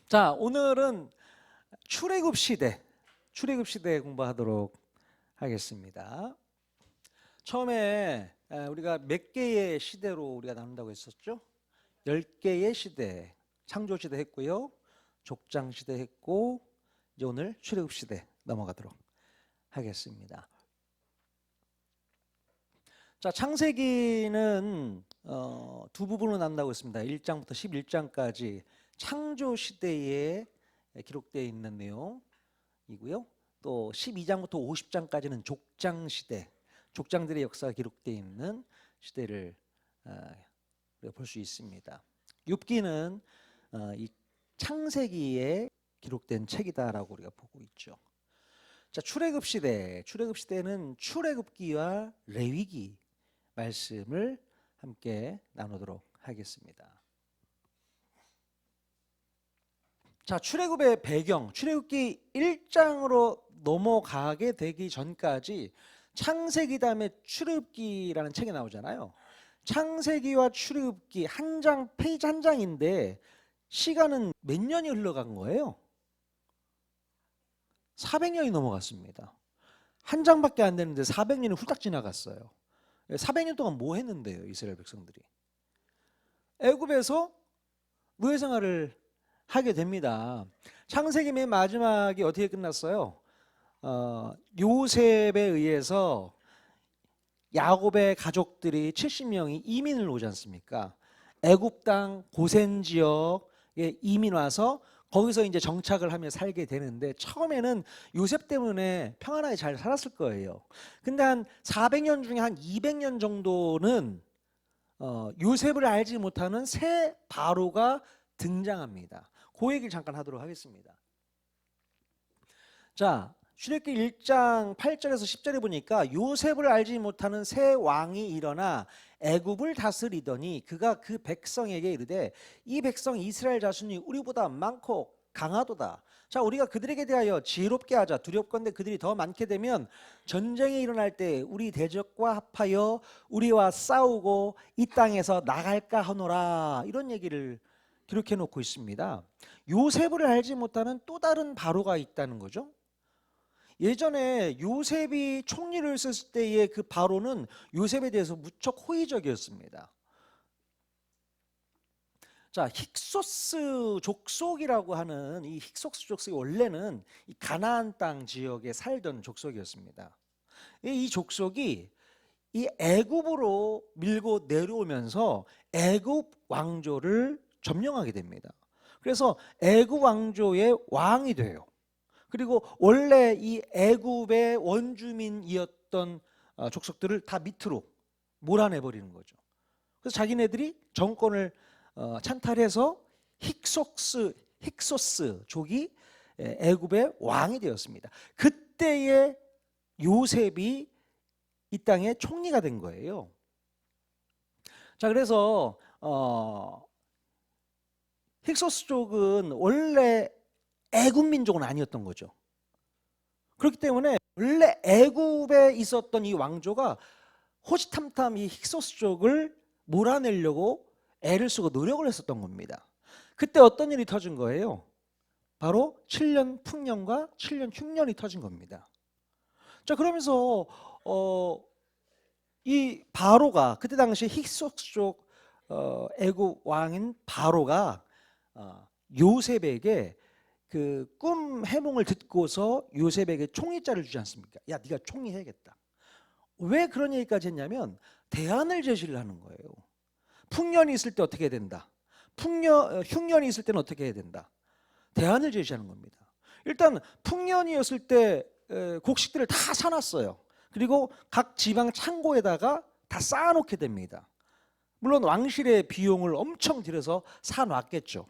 자, 오늘은 출애굽 시대 공부하도록 하겠습니다. 처음에 우리가 몇 개의 시대로 우리가 나눈다고 했었죠? 10개의 시대, 창조 시대 했고요. 족장 시대 했고, 이제 오늘 출애굽 시대 넘어가도록 하겠습니다. 자, 창세기는 두 부분으로 나눈다고 했습니다. 1장부터 11장까지 창조 시대에 기록되어 있는 내용이고요. 또 12장부터 50장까지는 족장 시대, 족장들의 역사가 기록되어 있는 시대를 볼 수 있습니다. 욥기는 이 창세기에 기록된 책이다라고 우리가 보고 있죠. 자, 출애굽 시대는 출애굽기와 레위기 말씀을 함께 나누도록 하겠습니다. 자, 출애굽의 배경, 출애굽기 1장으로 넘어가게 되기 전까지 창세기 다음에 출애굽기라는 책이 나오잖아요. 창세기와 출애굽기 한 장, 페이지 한 장인데 시간은 몇 년이 흘러간 거예요? 400년이 넘어갔습니다. 한 장밖에 안 되는데 400년이 훌딱 지나갔어요. 400년 동안 뭐 했는데요, 이스라엘 백성들이? 애굽에서 노예 생활을 하게 됩니다. 창세기 맨 마지막이 어떻게 끝났어요? 요셉에 의해서 야곱의 가족들이 70명이 이민을 오지 않습니까? 애굽 땅 고센 지역에 이민 와서 거기서 이제 정착을 하며 살게 되는데 처음에는 요셉 때문에 평안하게 잘 살았을 거예요. 근데 한 400년 중에 한 200년 정도는 요셉을 알지 못하는 새 바로가 등장합니다. 그 얘기를 잠깐 하도록 하겠습니다. 자, 출애굽기 1장 8절에서 10절에 보니까 요셉을 알지 못하는 새 왕이 일어나 애굽을 다스리더니 그가 그 백성에게 이르되 이 백성 이스라엘 자손이 우리보다 많고 강하도다. 자, 우리가 그들에게 대하여 지혜롭게 하자. 두렵건대 그들이 더 많게 되면 전쟁이 일어날 때 우리 대적과 합하여 우리와 싸우고 이 땅에서 나갈까 하노라. 이런 얘기를 기록해 놓고 있습니다. 요셉을 알지 못하는 또 다른 바로가 있다는 거죠. 예전에 요셉이 총리를 했을 때의 그 바로는 요셉에 대해서 무척 호의적이었습니다. 자, 힉소스 족속이라고 하는 이 힉소스 족속이 원래는 이 가나안 땅 지역에 살던 족속이었습니다. 이 족속이 이 애굽으로 밀고 내려오면서 애굽 왕조를 점령하게 됩니다. 그래서 애굽 왕조의 왕이 돼요. 그리고 원래 이 애굽의 원주민이었던 족속들을 다 밑으로 몰아내버리는 거죠. 그래서 자기네들이 정권을 찬탈해서 힉소스 족이 애굽의 왕이 되었습니다. 그때의 요셉이 이 땅의 총리가 된 거예요. 자, 그래서 힉소스족은 원래 애굽 민족은 아니었던 거죠. 그렇기 때문에 원래 애굽에 있었던 이 왕조가 호시탐탐 이 힉소스족을 몰아내려고 애를 쓰고 노력을 했었던 겁니다. 그때 어떤 일이 터진 거예요? 바로 7년 풍년과 7년 흉년이 터진 겁니다. 자, 그러면서 이 바로가 그때 당시 힉소스족 애굽 왕인 바로가 요셉에게 그 꿈 해몽을 듣고서 요셉에게 총리자를 주지 않습니까? 야, 네가 총리 해야겠다. 왜 그런 얘기까지 했냐면 대안을 제시를 하는 거예요. 풍년이 있을 때 어떻게 해야 된다. 흉년이 있을 때는 어떻게 해야 된다. 대안을 제시하는 겁니다. 일단 풍년이었을 때 곡식들을 다 사놨어요. 그리고 각 지방 창고에다가 다 쌓아놓게 됩니다. 물론 왕실의 비용을 엄청 들여서 사놨겠죠.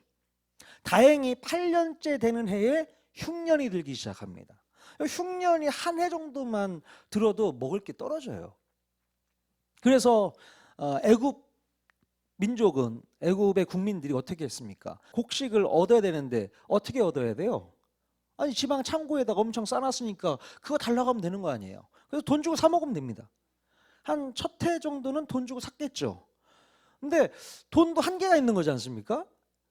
다행히 8년째 되는 해에 흉년이 들기 시작합니다. 흉년이 한 해 정도만 들어도 먹을 게 떨어져요. 그래서 애굽 민족은, 애굽의 국민들이 어떻게 했습니까? 곡식을 얻어야 되는데 어떻게 얻어야 돼요? 아니, 지방 창고에다가 엄청 쌓아놨으니까 그거 달라고 하면 되는 거 아니에요. 그래서 돈 주고 사 먹으면 됩니다. 한 첫 해 정도는 돈 주고 샀겠죠. 근데 돈도 한계가 있는 거지 않습니까?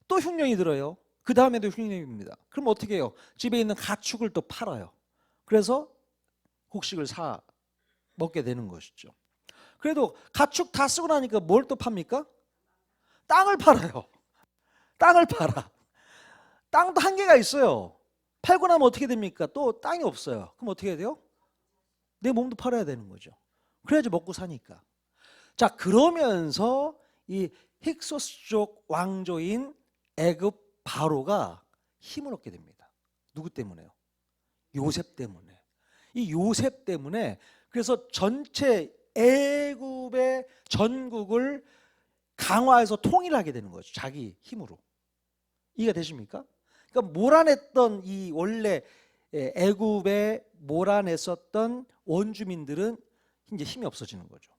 또 흉년이 들어요. 그 다음에도 흉내냅니다. 그럼 어떻게 해요? 집에 있는 가축을 또 팔아요. 그래서 곡식을 사 먹게 되는 것이죠. 그래도 가축 다 쓰고 나니까 뭘 또 팝니까? 땅을 팔아요. 땅을 팔아. 땅도 한계가 있어요. 팔고 나면 어떻게 됩니까? 또 땅이 없어요. 그럼 어떻게 해야 돼요? 내 몸도 팔아야 되는 거죠. 그래야지 먹고 사니까. 자, 그러면서 이 힉소스족 왕조인 애굽 바로가 힘을 얻게 됩니다. 누구 때문에요? 요셉 때문에. 이 요셉 때문에 그래서 전체 애굽의 전국을 강화해서 통일하게 되는 거죠. 자기 힘으로. 이해가 되십니까? 그러니까 몰아냈던 이 원래 애굽에 몰아냈었던 원주민들은 이제 힘이 없어지는 거죠.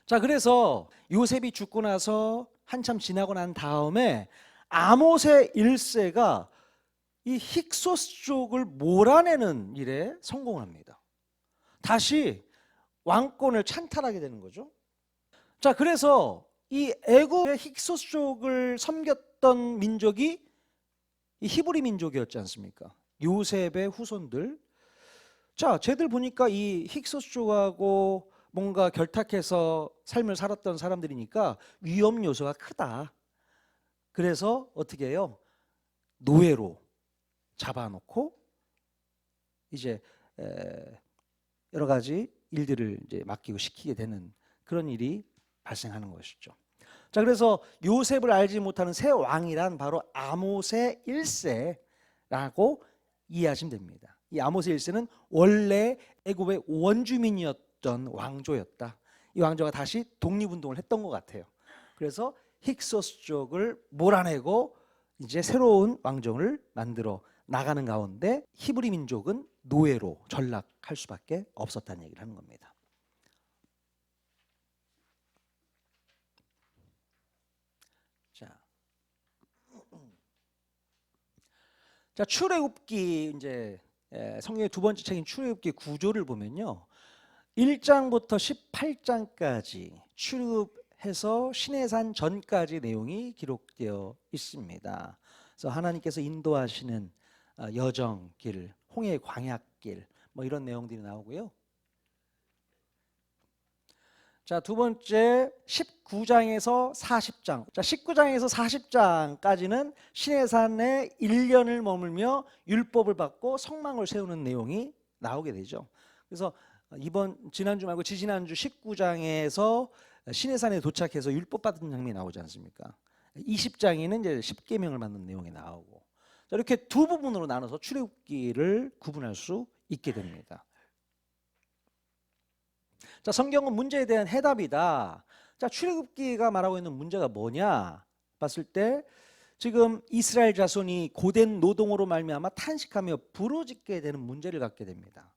자, 그래서 요셉이 죽고 나서 한참 지나고 난 다음에 아모스의 1세가 이 힉소스족을 몰아내는 일에 성공합니다. 다시 왕권을 찬탈하게 되는 거죠. 자, 그래서 이 애굽의 힉소스족을 섬겼던 민족이 이 히브리 민족이었지 않습니까? 요셉의 후손들. 자, 쟤들 보니까 이 힉소스족하고 뭔가 결탁해서 삶을 살았던 사람들이니까 위험 요소가 크다. 그래서 어떻게 해요? 노예로 잡아놓고 이제 여러 가지 일들을 이제 맡기고 시키게 되는 그런 일이 발생하는 것이죠. 자, 그래서 요셉을 알지 못하는 새 왕이란 바로 아모스의 1세라고 이해하시면 됩니다. 이 아모스의 1세는 원래 애굽의 원주민이었던 왕조였다. 이 왕조가 다시 독립운동을 했던 것 같아요. 그래서 힉소스족을 몰아내고 이제 새로운 왕정을 만들어 나가는 가운데 히브리 민족은 노예로 전락할 수밖에 없었다는 얘기를 하는 겁니다. 자, 출애굽기 이제 성경의 두 번째 책인 출애굽기 구조를 보면요. 1장부터 18장까지 출애굽해서 시내산 전까지 내용이 기록되어 있습니다. 그래서 하나님께서 인도하시는 여정길, 홍해 광야길 뭐 이런 내용들이 나오고요. 자, 두 번째 19장에서 40장. 자, 19장에서 40장까지는 시내산에 1년을 머물며 율법을 받고 성망을 세우는 내용이 나오게 되죠. 그래서 지난주 말고 지지난주 19장에서 시내산에 도착해서 율법 받은 장면이 나오지 않습니까? 20장에는 이제 십계명을 받는 내용이 나오고. 자, 이렇게 두 부분으로 나눠서 출애굽기를 구분할 수 있게 됩니다. 자, 성경은 문제에 대한 해답이다. 자, 출애굽기가 말하고 있는 문제가 뭐냐 봤을 때 지금 이스라엘 자손이 고된 노동으로 말미암아 탄식하며 부르짖게 되는 문제를 갖게 됩니다.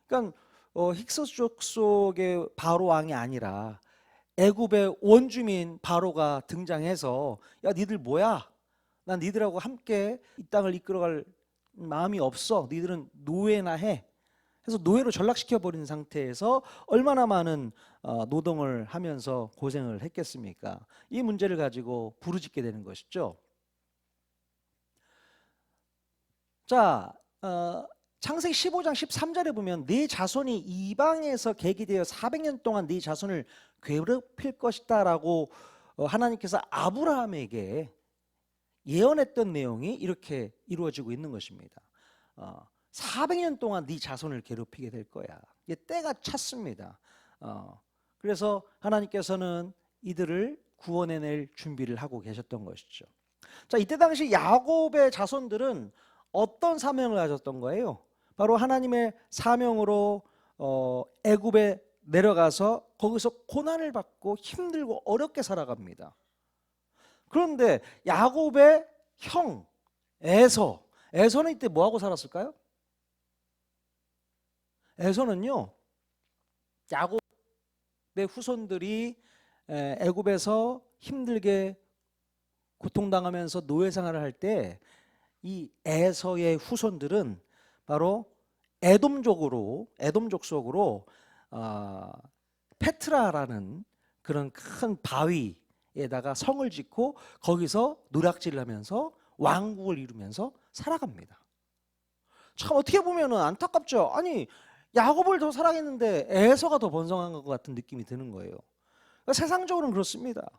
그러니까 힉소스족 속의 바로 왕이 아니라 애굽의 원주민 바로가 등장해서 야, 니들 뭐야? 난 니들하고 함께 이 땅을 이끌어갈 마음이 없어. 니들은 노예나 해. 그래서 노예로 전락시켜버린 상태에서 얼마나 많은 노동을 하면서 고생을 했겠습니까? 이 문제를 가지고 부르짖게 되는 것이죠. 자, 창세기 15장 13절에 보면 네 자손이 이방에서 계기되어 400년 동안 네 자손을 괴롭힐 것이다 라고 하나님께서 아브라함에게 예언했던 내용이 이렇게 이루어지고 있는 것입니다. 400년 동안 네 자손을 괴롭히게 될 거야. 이게 때가 찼습니다. 그래서 하나님께서는 이들을 구원해낼 준비를 하고 계셨던 것이죠. 자, 이때 당시 야곱의 자손들은 어떤 사명을 가졌던 거예요? 바로 하나님의 사명으로 애굽에 내려가서 거기서 고난을 받고 힘들고 어렵게 살아갑니다. 그런데 야곱의 형 에서는 이때 뭐하고 살았을까요? 에서는요, 야곱의 후손들이 애굽에서 힘들게 고통당하면서 노예 생활을 할 때 이 에서의 후손들은 바로 에돔족 속으로 페트라라는 그런 큰 바위 에다가 성을 짓고 거기서 노략질을 하면서 왕국을 이루면서 살아갑니다. 참 어떻게 보면은 안타깝죠. 아니 야곱을 더 사랑했는데 에서가 더 번성한 것 같은 느낌이 드는 거예요. 그러니까 세상적으로는 그렇습니다.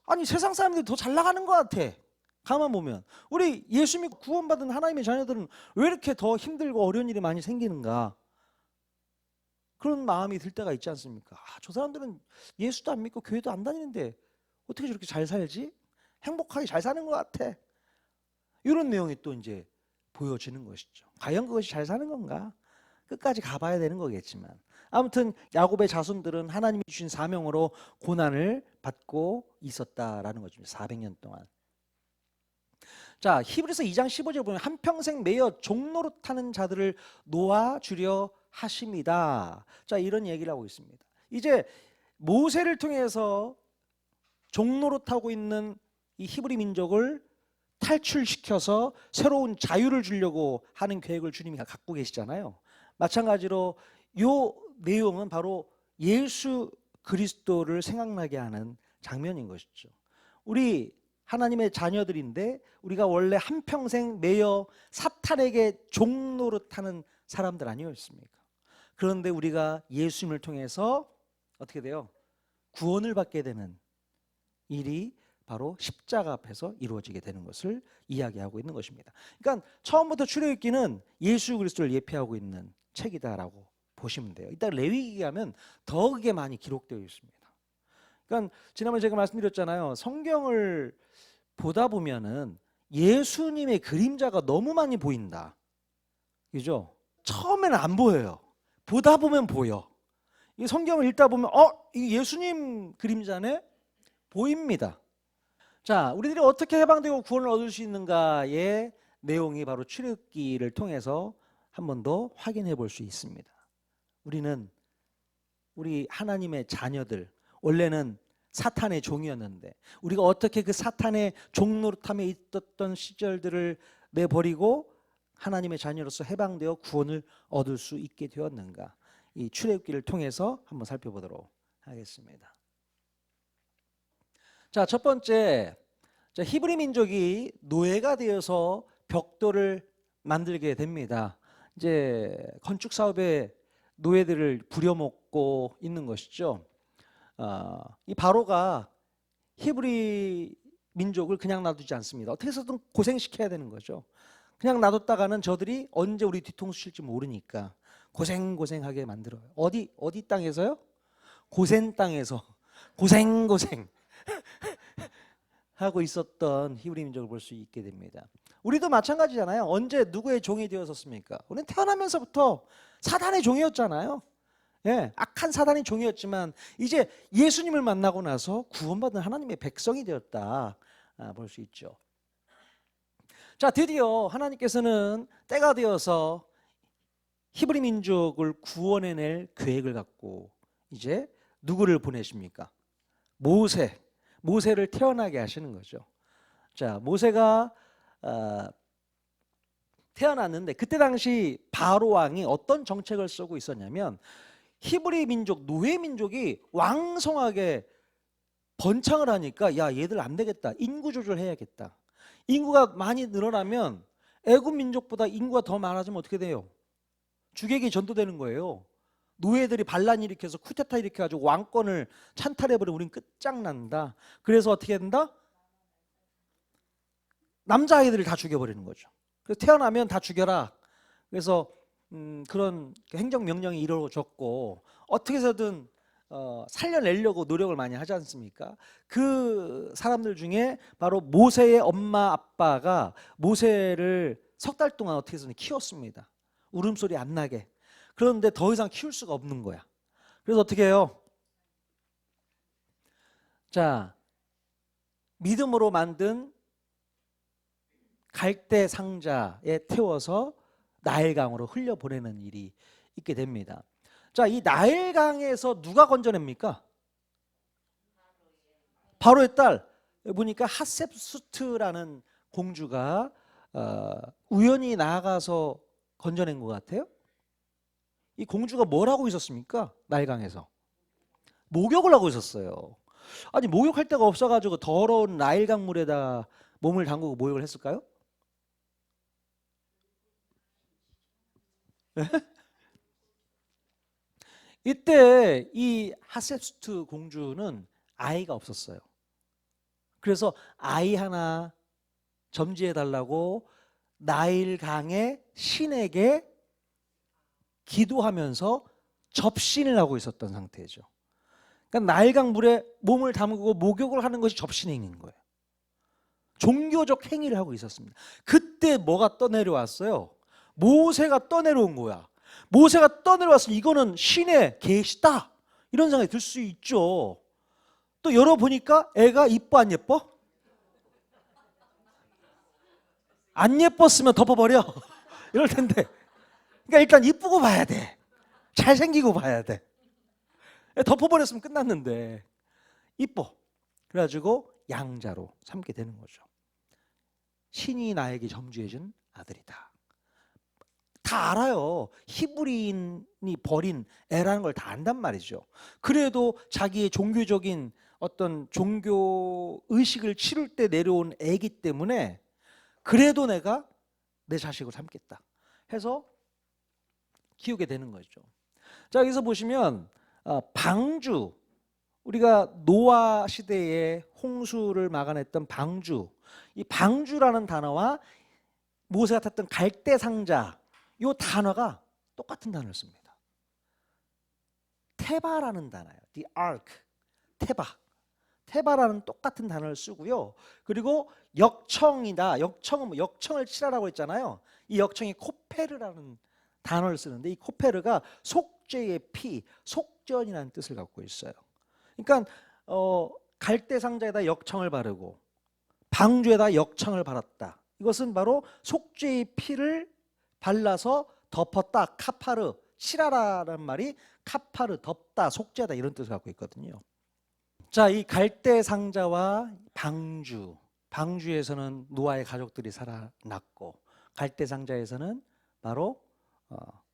아니 세상 사람들이 더 잘 나가는 것 같아. 가만 보면 우리 예수 믿고 구원받은 하나님의 자녀들은 왜 이렇게 더 힘들고 어려운 일이 많이 생기는가? 그런 마음이 들 때가 있지 않습니까? 저 사람들은 예수도 안 믿고 교회도 안 다니는데 어떻게 저렇게 잘 살지? 행복하게 잘 사는 것 같아. 이런 내용이 또 이제 보여지는 것이죠. 과연 그것이 잘 사는 건가? 끝까지 가봐야 되는 거겠지만 아무튼 야곱의 자손들은 하나님이 주신 사명으로 고난을 받고 있었다라는 거죠. 400년 동안. 자, 히브리서 2장 15절에 보면 한평생 매여 종노릇하는 자들을 놓아주려 하심이다. 자, 이런 얘기를 하고 있습니다. 이제 모세를 통해서 종노릇하고 있는 이 히브리 민족을 탈출시켜서 새로운 자유를 주려고 하는 계획을 주님이 갖고 계시잖아요. 마찬가지로 요 내용은 바로 예수 그리스도를 생각나게 하는 장면인 것이죠. 우리 하나님의 자녀들인데 우리가 원래 한평생 매여 사탄에게 종노릇하는 사람들 아니었습니까? 그런데 우리가 예수님을 통해서 어떻게 돼요? 구원을 받게 되는 일이 바로 십자가 앞에서 이루어지게 되는 것을 이야기하고 있는 것입니다. 그러니까 처음부터 출애굽기는 예수 그리스도를 예표하고 있는 책이다라고 보시면 돼요. 이따 레위기 가면 더 그게 많이 기록되어 있습니다. 그러니까 지난번에 제가 말씀드렸잖아요. 성경을 보다 보면은 예수님의 그림자가 너무 많이 보인다. 그죠? 처음에는 안 보여요. 보다 보면 보여. 이 성경을 읽다 보면 이 예수님 그림자네? 보입니다. 자, 우리들이 어떻게 해방되고 구원을 얻을 수 있는가의 내용이 바로 출애굽기를 통해서 한 번 더 확인해 볼 수 있습니다. 우리 하나님의 자녀들, 원래는 사탄의 종이었는데 우리가 어떻게 그 사탄의 종노릇함에 있었던 시절들을 내버리고 하나님의 자녀로서 해방되어 구원을 얻을 수 있게 되었는가, 이 출애굽기를 통해서 한번 살펴보도록 하겠습니다. 자, 첫 번째, 히브리 민족이 노예가 되어서 벽돌을 만들게 됩니다. 이제 건축 사업에 노예들을 부려먹고 있는 것이죠. 이 바로가 히브리 민족을 그냥 놔두지 않습니다. 어떻게 해서든 고생시켜야 되는 거죠. 그냥 놔뒀다가는 저들이 언제 우리 뒤통수 칠지 모르니까 고생하게 만들어요. 어디 땅에서요? 고센 땅에서 고생 하고 있었던 히브리 민족을 볼 수 있게 됩니다. 우리도 마찬가지잖아요. 언제 누구의 종이 되었었습니까? 우리는 태어나면서부터 사단의 종이었잖아요. 예, 악한 사단의 종이었지만 이제 예수님을 만나고 나서 구원받은 하나님의 백성이 되었다 볼 수 있죠. 자, 드디어 하나님께서는 때가 되어서 히브리 민족을 구원해낼 계획을 갖고 이제 누구를 보내십니까? 모세를 태어나게 하시는 거죠. 자, 모세가 태어났는데 그때 당시 바로 왕이 어떤 정책을 쓰고 있었냐면 히브리 민족, 노예 민족이 왕성하게 번창을 하니까 야, 얘들 안 되겠다. 인구 조절해야겠다. 인구가 많이 늘어나면 애굽 민족보다 인구가 더 많아지면 어떻게 돼요? 주객이 전도되는 거예요. 노예들이 반란 일으켜서 쿠데타 일으켜가지고 왕권을 찬탈해버리면 우린 끝장난다. 그래서 어떻게 된다? 남자아이들을 다 죽여버리는 거죠. 그래서 태어나면 다 죽여라. 그래서 그런 행정명령이 이루어졌고 어떻게 해서든 살려내려고 노력을 많이 하지 않습니까? 그 사람들 중에 바로 모세의 엄마 아빠가 모세를 석 달 동안 어떻게 해서든 키웠습니다. 울음소리 안 나게. 그런데 더 이상 키울 수가 없는 거야. 그래서 어떻게 해요? 자, 믿음으로 만든 갈대 상자에 태워서 나일강으로 흘려보내는 일이 있게 됩니다. 자, 이 나일강에서 누가 건져냅니까? 바로의 딸. 보니까 핫셉수트라는 공주가 우연히 나아가서 건져낸 것 같아요. 이 공주가 뭘 하고 있었습니까? 나일강에서 목욕을 하고 있었어요. 아니 목욕할 데가 없어가지고 더러운 나일 강물에다 몸을 담그고 목욕을 했을까요? 이때 이 하셉스트 공주는 아이가 없었어요. 그래서 아이 하나 점지해 달라고 나일 강의 신에게 기도하면서 접신을 하고 있었던 상태죠. 그러니까 나일강 물에 몸을 담그고 목욕을 하는 것이 접신행인 거예요. 종교적 행위를 하고 있었습니다. 그때 뭐가 떠내려왔어요? 모세가 떠내려온 거야. 모세가 떠내려왔으면 이거는 신의 계시다 이런 생각이 들 수 있죠. 또 열어보니까 애가 이뻐 안 예뻐? 안 예뻤으면 덮어버려 이럴 텐데, 그러니까 일단 이쁘고 봐야 돼. 잘생기고 봐야 돼. 덮어버렸으면 끝났는데 이뻐. 그래가지고 양자로 삼게 되는 거죠. 신이 나에게 점주해준 아들이다. 다 알아요. 히브리인이 버린 애라는 걸 다 안단 말이죠. 그래도 자기의 종교적인 어떤 종교 의식을 치룰 때 내려온 애기 때문에 그래도 내가 내 자식을 삼겠다 해서 키우게 되는 거죠. 자, 여기서 보시면 방주, 우리가 노아 시대에 홍수를 막아냈던 방주, 이 방주라는 단어와 모세가 탔던 갈대상자, 이 단어가 똑같은 단어를 씁니다. 테바라는 단어예요. The Ark, 테바. 테바라는 똑같은 단어를 쓰고요. 그리고 역청이다. 역청은 뭐 역청을 치라라고 했잖아요. 이 역청이 코페르라는 단어를 쓰는데, 이 코페르가 속죄의 피, 속전이라는 뜻을 갖고 있어요. 그러니까 갈대상자에다 역청을 바르고 방주에다 역청을 바랐다. 이것은 바로 속죄의 피를 발라서 덮었다. 카파르, 칠하라는 말이 카파르, 덮다, 속죄다 이런 뜻을 갖고 있거든요. 자, 이 갈대상자와 방주, 방주에서는 노아의 가족들이 살아났고 갈대상자에서는 바로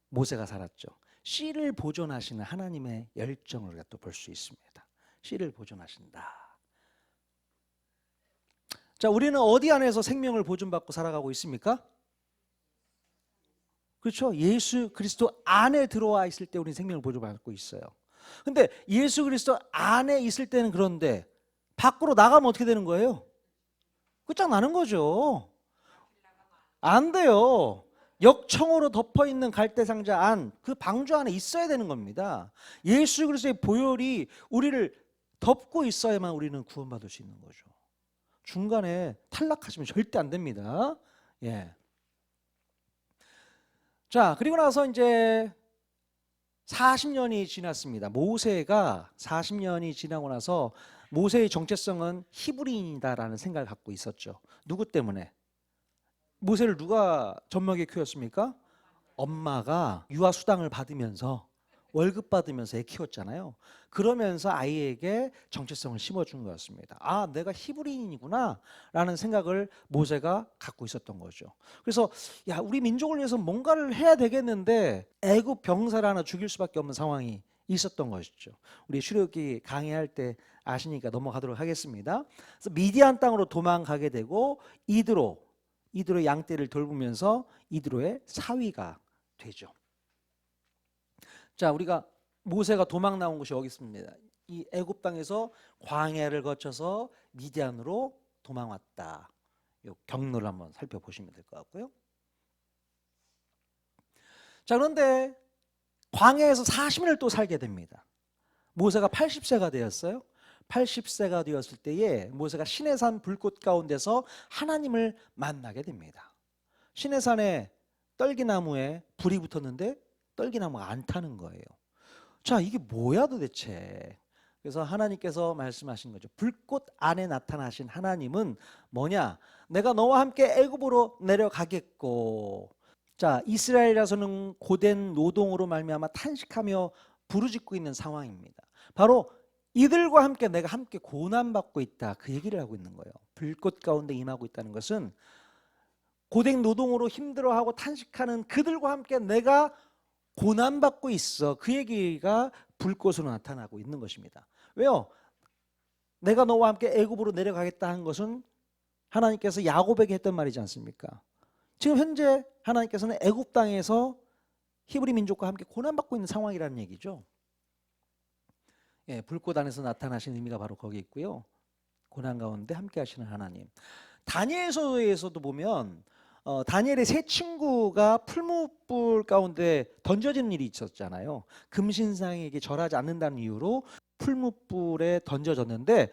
모세가 살았죠. 씨를 보존하시는 하나님의 열정을 우리가 또 볼 수 있습니다. 씨를 보존하신다. 자, 우리는 어디 안에서 생명을 보존받고 살아가고 있습니까? 그렇죠. 예수 그리스도 안에 들어와 있을 때 우리는 생명을 보존받고 있어요. 근데 예수 그리스도 안에 있을 때는 그런데 밖으로 나가면 어떻게 되는 거예요? 끝장나는 거죠. 안 돼요. 역청으로 덮어있는 갈대상자 안, 그 방주 안에 있어야 되는 겁니다. 예수 그리스도의 보혈이 우리를 덮고 있어야만 우리는 구원받을 수 있는 거죠. 중간에 탈락하시면 절대 안 됩니다. 예. 자, 그리고 나서 이제 40년이 지났습니다. 모세가 40년이 지나고 나서 모세의 정체성은 히브리인이다라는 생각을 갖고 있었죠. 누구 때문에? 모세를 누가 젖먹여 키웠습니까? 엄마가 유아 수당을 받으면서 월급 받으면서 애 키웠잖아요. 그러면서 아이에게 정체성을 심어준 거였습니다. 아, 내가 히브리인이구나 라는 생각을 모세가 갖고 있었던 거죠. 그래서 야, 우리 민족을 위해서 뭔가를 해야 되겠는데 애굽 병사를 하나 죽일 수밖에 없는 상황이 있었던 것이죠. 우리 출애굽기 강의할 때 아시니까 넘어가도록 하겠습니다. 그래서 미디안 땅으로 도망가게 되고 이드로의 양떼를 돌보면서 이드로의 사위가 되죠. 자, 우리가 모세가 도망 나온 곳이 여기 있습니다. 이 애굽 땅에서 광야를 거쳐서 미디안으로 도망왔다. 이 경로를 한번 살펴보시면 될 것 같고요. 자, 그런데 광야에서 40년을 또 살게 됩니다. 모세가 80세가 되었어요. 80세가 되었을 때에 모세가 시내산 불꽃 가운데서 하나님을 만나게 됩니다. 시내산에 떨기나무에 불이 붙었는데 떨기나무가 안 타는 거예요. 자, 이게 뭐야 도대체? 그래서 하나님께서 말씀하신 거죠. 불꽃 안에 나타나신 하나님은 뭐냐? 내가 너와 함께 애굽으로 내려가겠고. 자, 이스라엘 자손은 고된 노동으로 말미암아 탄식하며 부르짖고 있는 상황입니다. 바로 이들과 함께 내가 함께 고난받고 있다, 그 얘기를 하고 있는 거예요. 불꽃 가운데 임하고 있다는 것은 고된 노동으로 힘들어하고 탄식하는 그들과 함께 내가 고난받고 있어, 그 얘기가 불꽃으로 나타나고 있는 것입니다. 왜요? 내가 너와 함께 애굽으로 내려가겠다 한 것은 하나님께서 야곱에게 했던 말이지 않습니까? 지금 현재 하나님께서는 애굽 땅에서 히브리 민족과 함께 고난받고 있는 상황이라는 얘기죠. 예, 불꽃 안에서 나타나신 의미가 바로 거기 있고요. 고난 가운데 함께 하시는 하나님. 다니엘서에서도 보면 다니엘의 세 친구가 풀무불 가운데 던져지는 일이 있었잖아요. 금신상에게 절하지 않는다는 이유로 풀무불에 던져졌는데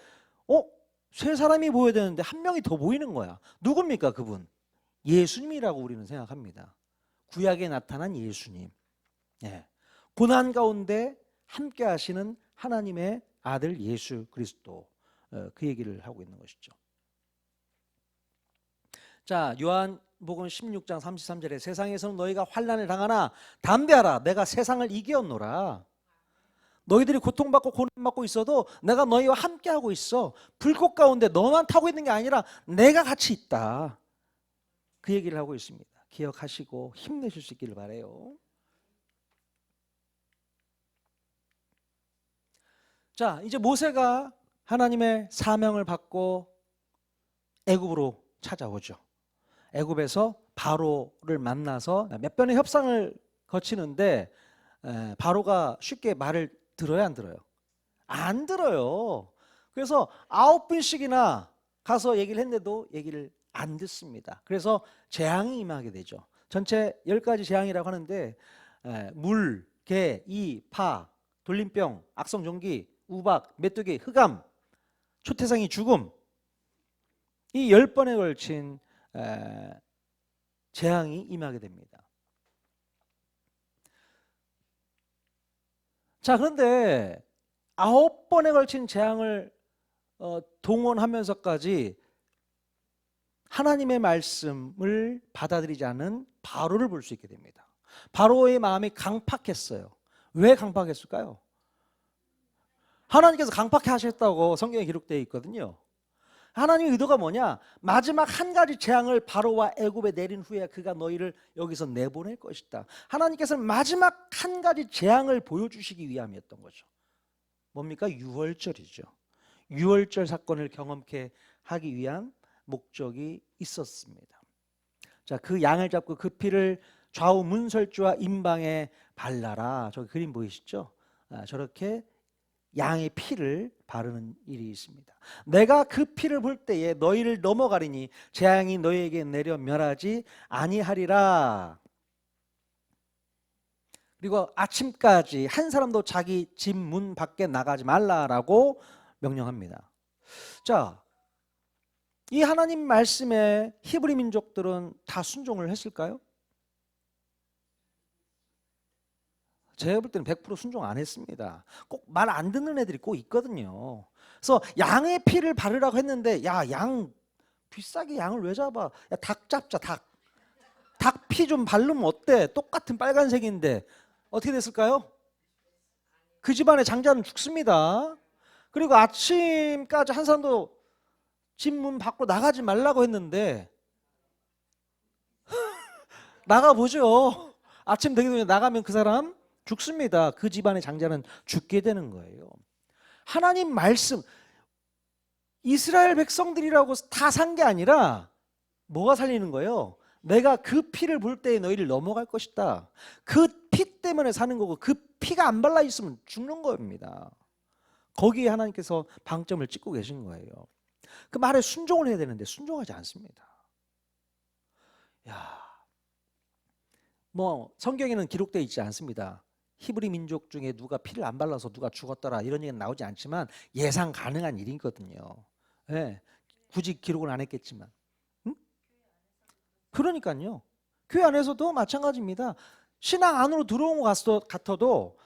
세 사람이 보여야 되는데 한 명이 더 보이는 거야. 누굽니까 그분? 예수님이라고 우리는 생각합니다. 구약에 나타난 예수님. 예. 고난 가운데 함께 하시는 하나님의 아들 예수 그리스도. 그 얘기를 하고 있는 것이죠. 자, 요한복음 16장 33절에 세상에서는 너희가 환난을 당하나 담대하라 내가 세상을 이겼노라. 너희들이 고통받고 고난받고 있어도 내가 너희와 함께하고 있어. 불꽃 가운데 너만 타고 있는 게 아니라 내가 같이 있다. 그 얘기를 하고 있습니다. 기억하시고 힘내실 수 있기를 바라요. 자, 이제 모세가 하나님의 사명을 받고 애굽으로 찾아오죠. 애굽에서 바로를 만나서 몇 번의 협상을 거치는데 바로가 쉽게 말을 들어요, 안 들어요? 안 들어요. 그래서 9번씩이나 가서 얘기를 했는데도 얘기를 안 듣습니다. 그래서 재앙이 임하게 되죠. 전체 10가지 재앙이라고 하는데 물, 개, 이, 파, 돌림병, 악성종기, 우박, 메뚜기, 흑암, 초태상이 죽음, 이 10번에 걸친 재앙이 임하게 됩니다. 자, 그런데 9번에 걸친 재앙을 동원하면서까지 하나님의 말씀을 받아들이지 않은 바로를 볼 수 있게 됩니다. 바로의 마음이 강팍했어요. 왜 강팍했을까요? 하나님께서 강팍해 하셨다고 성경에 기록되어 있거든요. 하나님의 의도가 뭐냐? 마지막 한 가지 재앙을 바로와 애굽에 내린 후에 그가 너희를 여기서 내보낼 것이다. 하나님께서는 마지막 한 가지 재앙을 보여주시기 위함이었던 거죠. 뭡니까? 유월절이죠. 유월절 사건을 경험케 하기 위한 목적이 있었습니다. 자, 그 양을 잡고 그 피를 좌우 문설주와 임방에 발라라. 저기 그림 보이시죠? 저렇게 양의 피를 바르는 일이 있습니다. 내가 그 피를 볼 때에 너희를 넘어가리니 재앙이 너희에게 내려 멸하지 아니하리라. 그리고 아침까지 한 사람도 자기 집 문 밖에 나가지 말라라고 명령합니다. 자, 이 하나님 말씀에 히브리 민족들은 다 순종을 했을까요? 제가 볼 때는 100% 순종 안 했습니다. 꼭 말 안 듣는 애들이 꼭 있거든요. 그래서 양의 피를 바르라고 했는데 양 비싸게 양을 왜 잡아? 닭 잡자, 닭. 닭 피 좀 바르면 어때? 똑같은 빨간색인데 어떻게 됐을까요? 그 집안의 장자는 죽습니다. 그리고 아침까지 한 사람도 집 문 밖으로 나가지 말라고 했는데 나가보죠. 아침 되기 전에 나가면 그 사람 죽습니다. 그 집안의 장자는 죽게 되는 거예요. 하나님 말씀, 이스라엘 백성들이라고 다 산 게 아니라 뭐가 살리는 거예요? 내가 그 피를 볼 때에 너희를 넘어갈 것이다. 그 피 때문에 사는 거고 그 피가 안 발라 있으면 죽는 겁니다. 거기에 하나님께서 방점을 찍고 계신 거예요. 그 말에 순종을 해야 되는데 순종하지 않습니다. 뭐 성경에는 기록되어 있지 않습니다. 히브리 민족 중에 누가 피를 안 발라서 누가 죽었더라 이런 얘기는 나오지 않지만 예상 가능한 일이거든요. 네, 굳이 기록을 안 했겠지만. 그러니까요. 교회 안에서도 마찬가지입니다. 신앙 안으로 들어온 것 같아도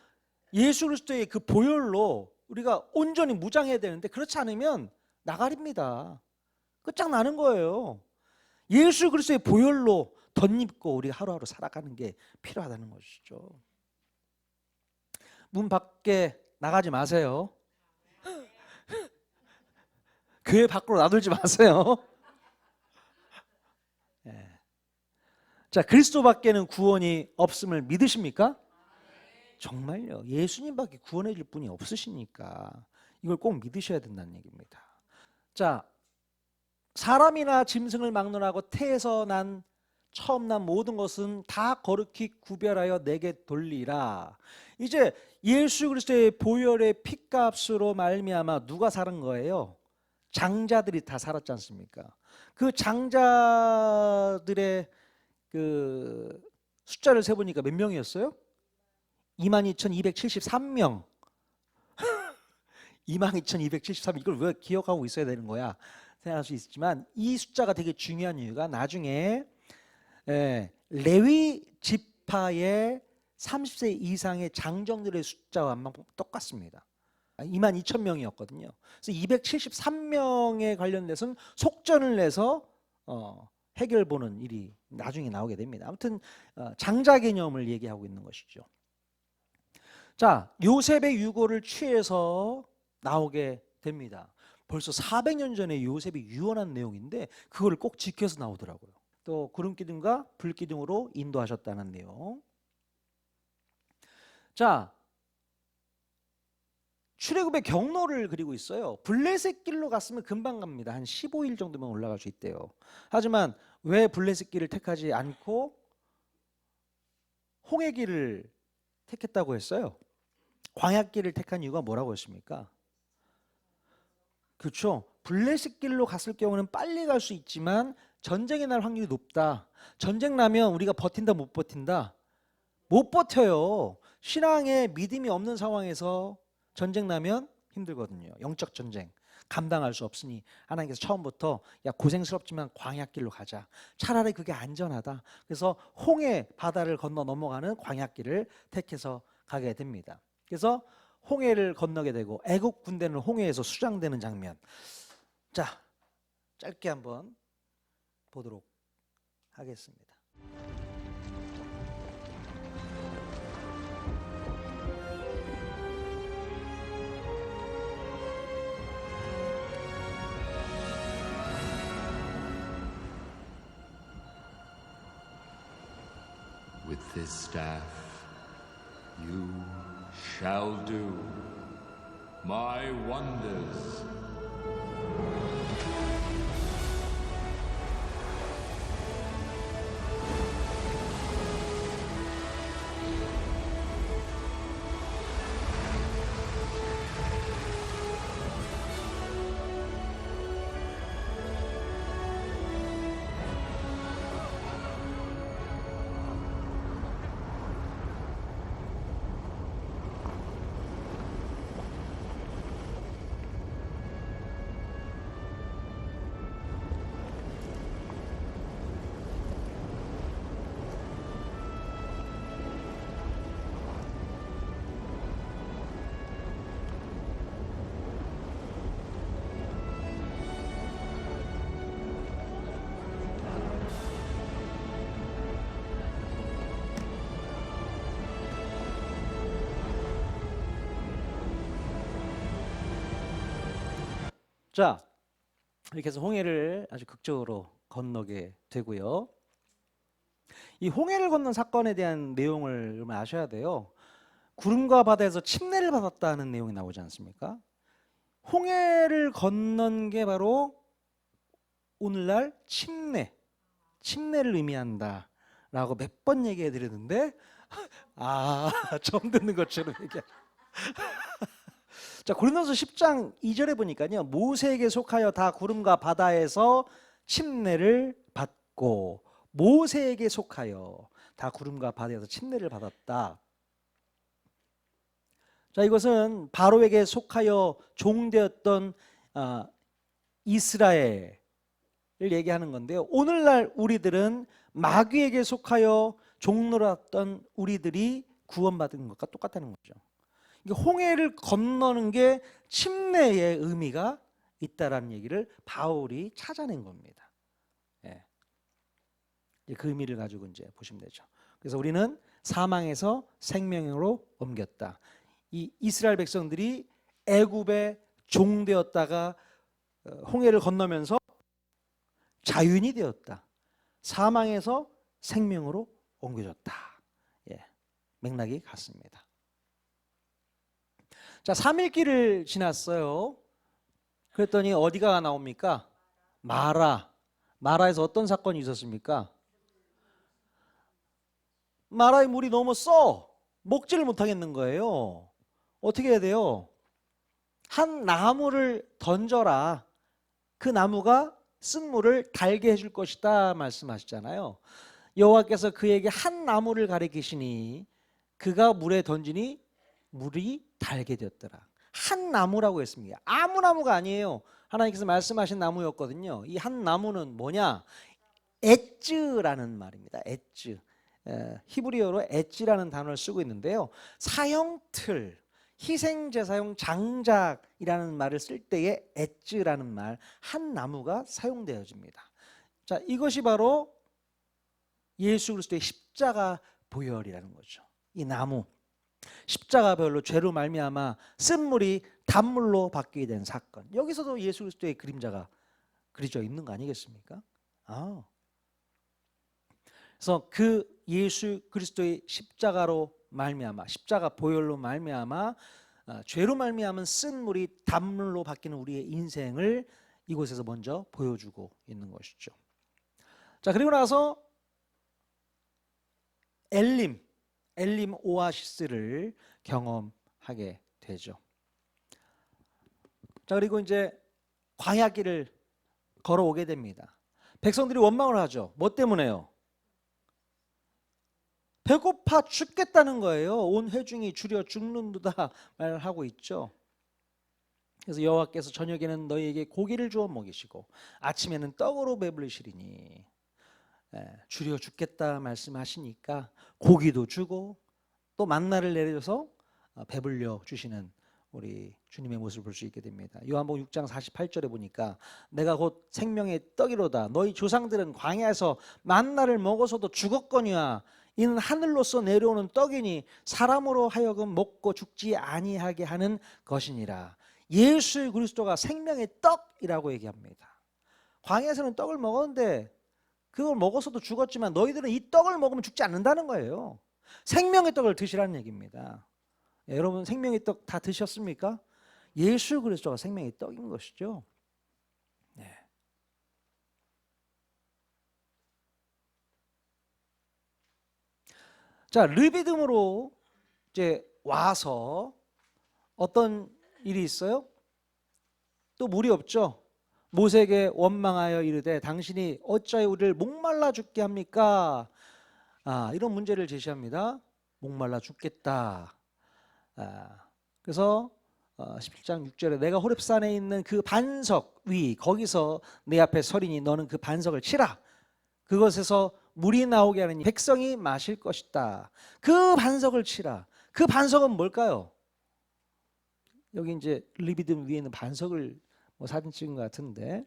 예수 그리스도의 그 보혈로 우리가 온전히 무장해야 되는데 그렇지 않으면 나가립니다. 끝장나는 거예요. 예수 그리스도의 보혈로 덧입고 우리가 하루하루 살아가는 게 필요하다는 것이죠. 문 밖에 나가지 마세요. 교회 밖으로 나돌지 마세요. 자, 그리스도밖에는 구원이 없음을 믿으십니까? 정말요. 예수님밖에 구원해 줄 분이 없으시니까 이걸 꼭 믿으셔야 된다는 얘기입니다. 자, 사람이나 짐승을 막론하고 태에서 처음 난 모든 것은 다 거룩히 구별하여 내게 돌리라. 이제 예수 그리스도의 보혈의 피값으로 말미암아 누가 살은 거예요? 장자들이 다 살았지 않습니까? 그 장자들의 그 숫자를 세보니까 몇 명이었어요? 22,273명. 22,273명. 이걸 왜 기억하고 있어야 되는 거야? 생각할 수 있지만 이 숫자가 되게 중요한 이유가 나중에 레위 지파의 30세 이상의 장정들의 숫자와 똑같습니다. 22,000명이었거든요. 그래서 273명에 관련돼서는 속전을 내서 해결 보는 일이 나중에 나오게 됩니다. 아무튼 장자 개념을 얘기하고 있는 것이죠. 자, 요셉의 유고를 취해서 나오게 됩니다. 벌써 400년 전에 요셉이 유언한 내용인데 그걸 꼭 지켜서 나오더라고요. 또 구름 기둥과 불 기둥으로 인도하셨다는 내용. 자, 출애굽의 경로를 그리고 있어요. 블레셋 길로 갔으면 금방 갑니다. 한 15일 정도면 올라갈 수 있대요. 하지만 왜 블레셋 길을 택하지 않고 홍해 길을 택했다고 했어요? 광야 길을 택한 이유가 뭐라고 했습니까? 그렇죠. 블레셋 길로 갔을 경우는 빨리 갈 수 있지만 전쟁이 날 확률이 높다. 전쟁 나면 우리가 버틴다 못 버틴다? 못 버텨요. 신앙에 믿음이 없는 상황에서 전쟁 나면 힘들거든요. 영적 전쟁 감당할 수 없으니 하나님께서 처음부터 야 고생스럽지만 광야길로 가자. 차라리 그게 안전하다. 그래서 홍해 바다를 건너 넘어가는 광야길을 택해서 가게 됩니다. 그래서 홍해를 건너게 되고 애국 군대는 홍해에서 수장되는 장면. 자, 짧게 한번 보도록 하겠습니다. With this staff you shall do my wonders. 자, 이렇게 해서 홍해를 아주 극적으로 건너게 되고요. 이 홍해를 건넌 사건에 대한 내용을 아셔야 돼요. 구름과 바다에서 침례를 받았다는 내용이 나오지 않습니까? 홍해를 건넌 게 바로 오늘날 침례를 의미한다라고 몇 번 얘기해 드렸는데 처음 듣는 것처럼 얘기해. 자, 고린도서 10장 2절에 보니까요. 모세에게 속하여 다 구름과 바다에서 침례를 받고 모세에게 속하여 다 구름과 바다에서 침례를 받았다. 자, 이것은 바로에게 속하여 종되었던 이스라엘을 얘기하는 건데요. 오늘날 우리들은 마귀에게 속하여 종노릇했던 우리들이 구원받은 것과 똑같다는 거죠. 홍해를 건너는 게 침례의 의미가 있다라는 얘기를 바울이 찾아낸 겁니다. 예. 그 의미를 가지고 이제 보시면 되죠. 그래서 우리는 사망에서 생명으로 옮겼다. 이 이스라엘 백성들이 애굽의 종되었다가 홍해를 건너면서 자유인이 되었다. 사망에서 생명으로 옮겨졌다. 예. 맥락이 같습니다. 자, 3일길을 지났어요. 그랬더니 어디가 나옵니까? 마라. 마라에서 어떤 사건이 있었습니까? 마라의 물이 너무 먹지를 못하겠는 거예요. 어떻게 해야 돼요? 한 나무를 던져라. 그 나무가 쓴 물을 달게 해줄 것이다 말씀하셨잖아요. 여호와께서 그에게 한 나무를 가리키시니 그가 물에 던지니 물이 달게 되었더라. 한 나무라고 했습니다. 아무 나무가 아니에요. 하나님께서 말씀하신 나무였거든요. 이 한 나무는 뭐냐? 엣즈라는 말입니다. 엣즈. 히브리어로 엣지라는 단어를 쓰고 있는데요. 사형틀, 희생제사용 장작이라는 말을 쓸 때에 엣즈라는 말, 한 나무가 사용되어집니다. 자, 이것이 바로 예수 그리스도의 십자가 보혈이라는 거죠. 이 나무, 십자가 보혈로 죄로 말미암아 쓴물이 단물로 바뀌게 된 사건. 여기서도 예수 그리스도의 그림자가 그려져 있는 거 아니겠습니까? 그래서 그 예수 그리스도의 십자가로 말미암아, 십자가 보혈로 말미암아 죄로 말미암은 쓴물이 단물로 바뀌는 우리의 인생을 이곳에서 먼저 보여주고 있는 것이죠. 자, 그리고 나서 엘림 오아시스를 경험하게 되죠. 자, 그리고 이제 광야길을 걸어오게 됩니다. 백성들이 원망을 하죠. 뭐 때문에요? 배고파 죽겠다는 거예요. 온 회중이 줄여 죽는도다 말을 하고 있죠. 그래서 여호와께서 저녁에는 너희에게 고기를 주어 먹이시고 아침에는 떡으로 배부르시리니, 줄여 죽겠다 말씀하시니까 고기도 주고 또 만나를 내려줘서 배불려 주시는 우리 주님의 모습을 볼 수 있게 됩니다. 요한복음 6장 48절에 보니까 내가 곧 생명의 떡이로다. 너희 조상들은 광야에서 만나를 먹어서도 죽었거니와 이는 하늘로서 내려오는 떡이니 사람으로 하여금 먹고 죽지 아니하게 하는 것이니라. 예수 그리스도가 생명의 떡이라고 얘기합니다. 광야에서는 떡을 먹었는데 그걸 먹어서도 죽었지만 너희들은 이 떡을 먹으면 죽지 않는다는 거예요. 생명의 떡을 드시라는 얘기입니다. 여러분 생명의 떡 다 드셨습니까? 예수 그리스도가 생명의 떡인 것이죠. 네. 자, 르비딤으로 이제 와서 어떤 일이 있어요? 또 물이 없죠. 모세에게 원망하여 이르되 당신이 어찌하여 우리를 목말라 죽게 합니까? 이런 문제를 제시합니다. 목말라 죽겠다. 그래서 17장 6절에 내가 호렙산에 있는 그 반석 위 거기서 내 앞에 서리니 너는 그 반석을 치라. 그것에서 물이 나오게 하느니 백성이 마실 것이다. 그 반석을 치라. 그 반석은 뭘까요? 여기 이제 르비딤 위에 있는 반석을 사진 찍은 것 같은데,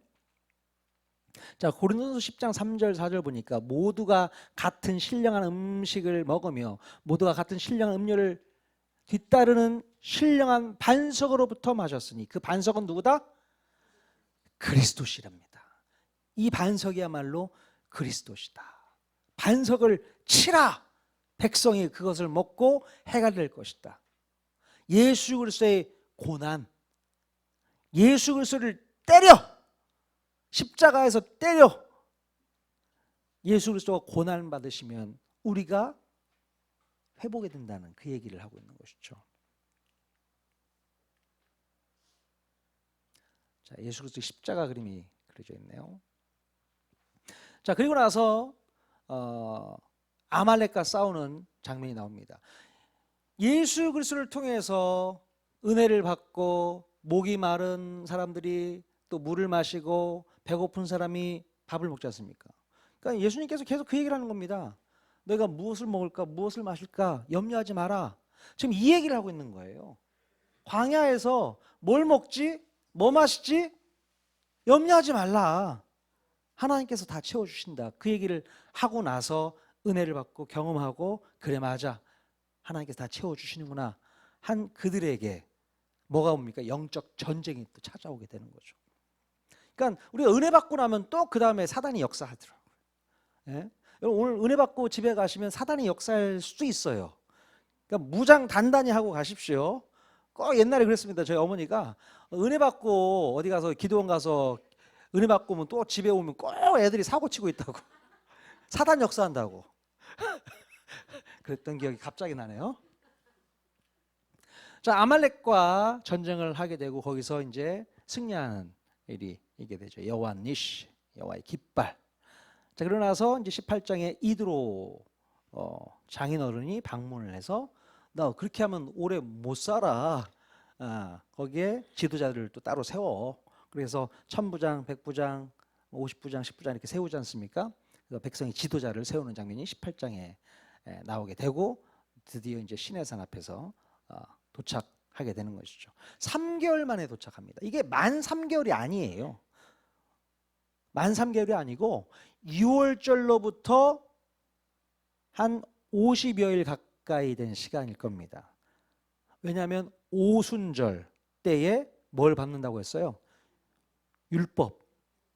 자, 고린도서 10장 3절 4절 보니까 모두가 같은 신령한 음식을 먹으며 모두가 같은 신령한 음료를 뒤따르는 신령한 반석으로부터 마셨으니 그 반석은 누구다? 그리스도시랍니다. 이 반석이야말로 그리스도시다. 반석을 치라. 백성이 그것을 먹고 해가 될 것이다. 예수 그리스도의 고난, 예수 그리스도를 때려, 십자가에서 때려 예수 그리스도가 고난을 받으시면 우리가 회복이 된다는 그 얘기를 하고 있는 것이죠. 자, 예수 그리스도의 십자가 그림이 그려져 있네요. 자, 그리고 나서 아말렉과 싸우는 장면이 나옵니다. 예수 그리스도를 통해서 은혜를 받고 목이 마른 사람들이 또 물을 마시고 배고픈 사람이 밥을 먹지 않습니까? 그러니까 예수님께서 계속 그 얘기를 하는 겁니다. 너희가 무엇을 먹을까 무엇을 마실까 염려하지 마라. 지금 이 얘기를 하고 있는 거예요. 광야에서 뭘 먹지 뭐 마시지 염려하지 말라. 하나님께서 다 채워주신다. 그 얘기를 하고 나서 은혜를 받고 경험하고 그래 맞아 하나님께서 다 채워주시는구나 한 그들에게 뭐가 옵니까? 영적 전쟁이 또 찾아오게 되는 거죠. 그러니까 우리가 은혜 받고 나면 또 그 다음에 사단이 역사하더라고요. 예? 오늘 은혜 받고 집에 가시면 사단이 역사할 수도 있어요. 그러니까 무장 단단히 하고 가십시오. 꼭 옛날에 그랬습니다. 저희 어머니가 은혜 받고 어디 가서 기도원 가서 은혜 받고 오면 또 집에 오면 꼭 애들이 사고 치고 있다고. 사단 역사한다고. 그랬던 기억이 갑자기 나네요. 자, 아말렉과 전쟁을 하게 되고 거기서 이제 승리하는 일이 있게 되죠. 여호와 니시, 여호와의 깃발. 자, 그러고 나서 이제 18장에 이드로 장인어른이 방문을 해서 너 그렇게 하면 오래 못 살아. 거기에 지도자들을 또 따로 세워. 그래서 1000부장, 100부장, 50부장, 10부장 이렇게 세우지 않습니까? 그래서 백성이 지도자를 세우는 장면이 18장에 나오게 되고 드디어 이제 시내산 앞에서 도착하게 되는 것이죠. 3개월 만에 도착합니다. 이게 만 3개월이 아니에요. 만 3개월이 아니고 6월절로부터 한 50여일 가까이 된 시간일 겁니다. 왜냐하면 오순절 때에 뭘 받는다고 했어요? 율법.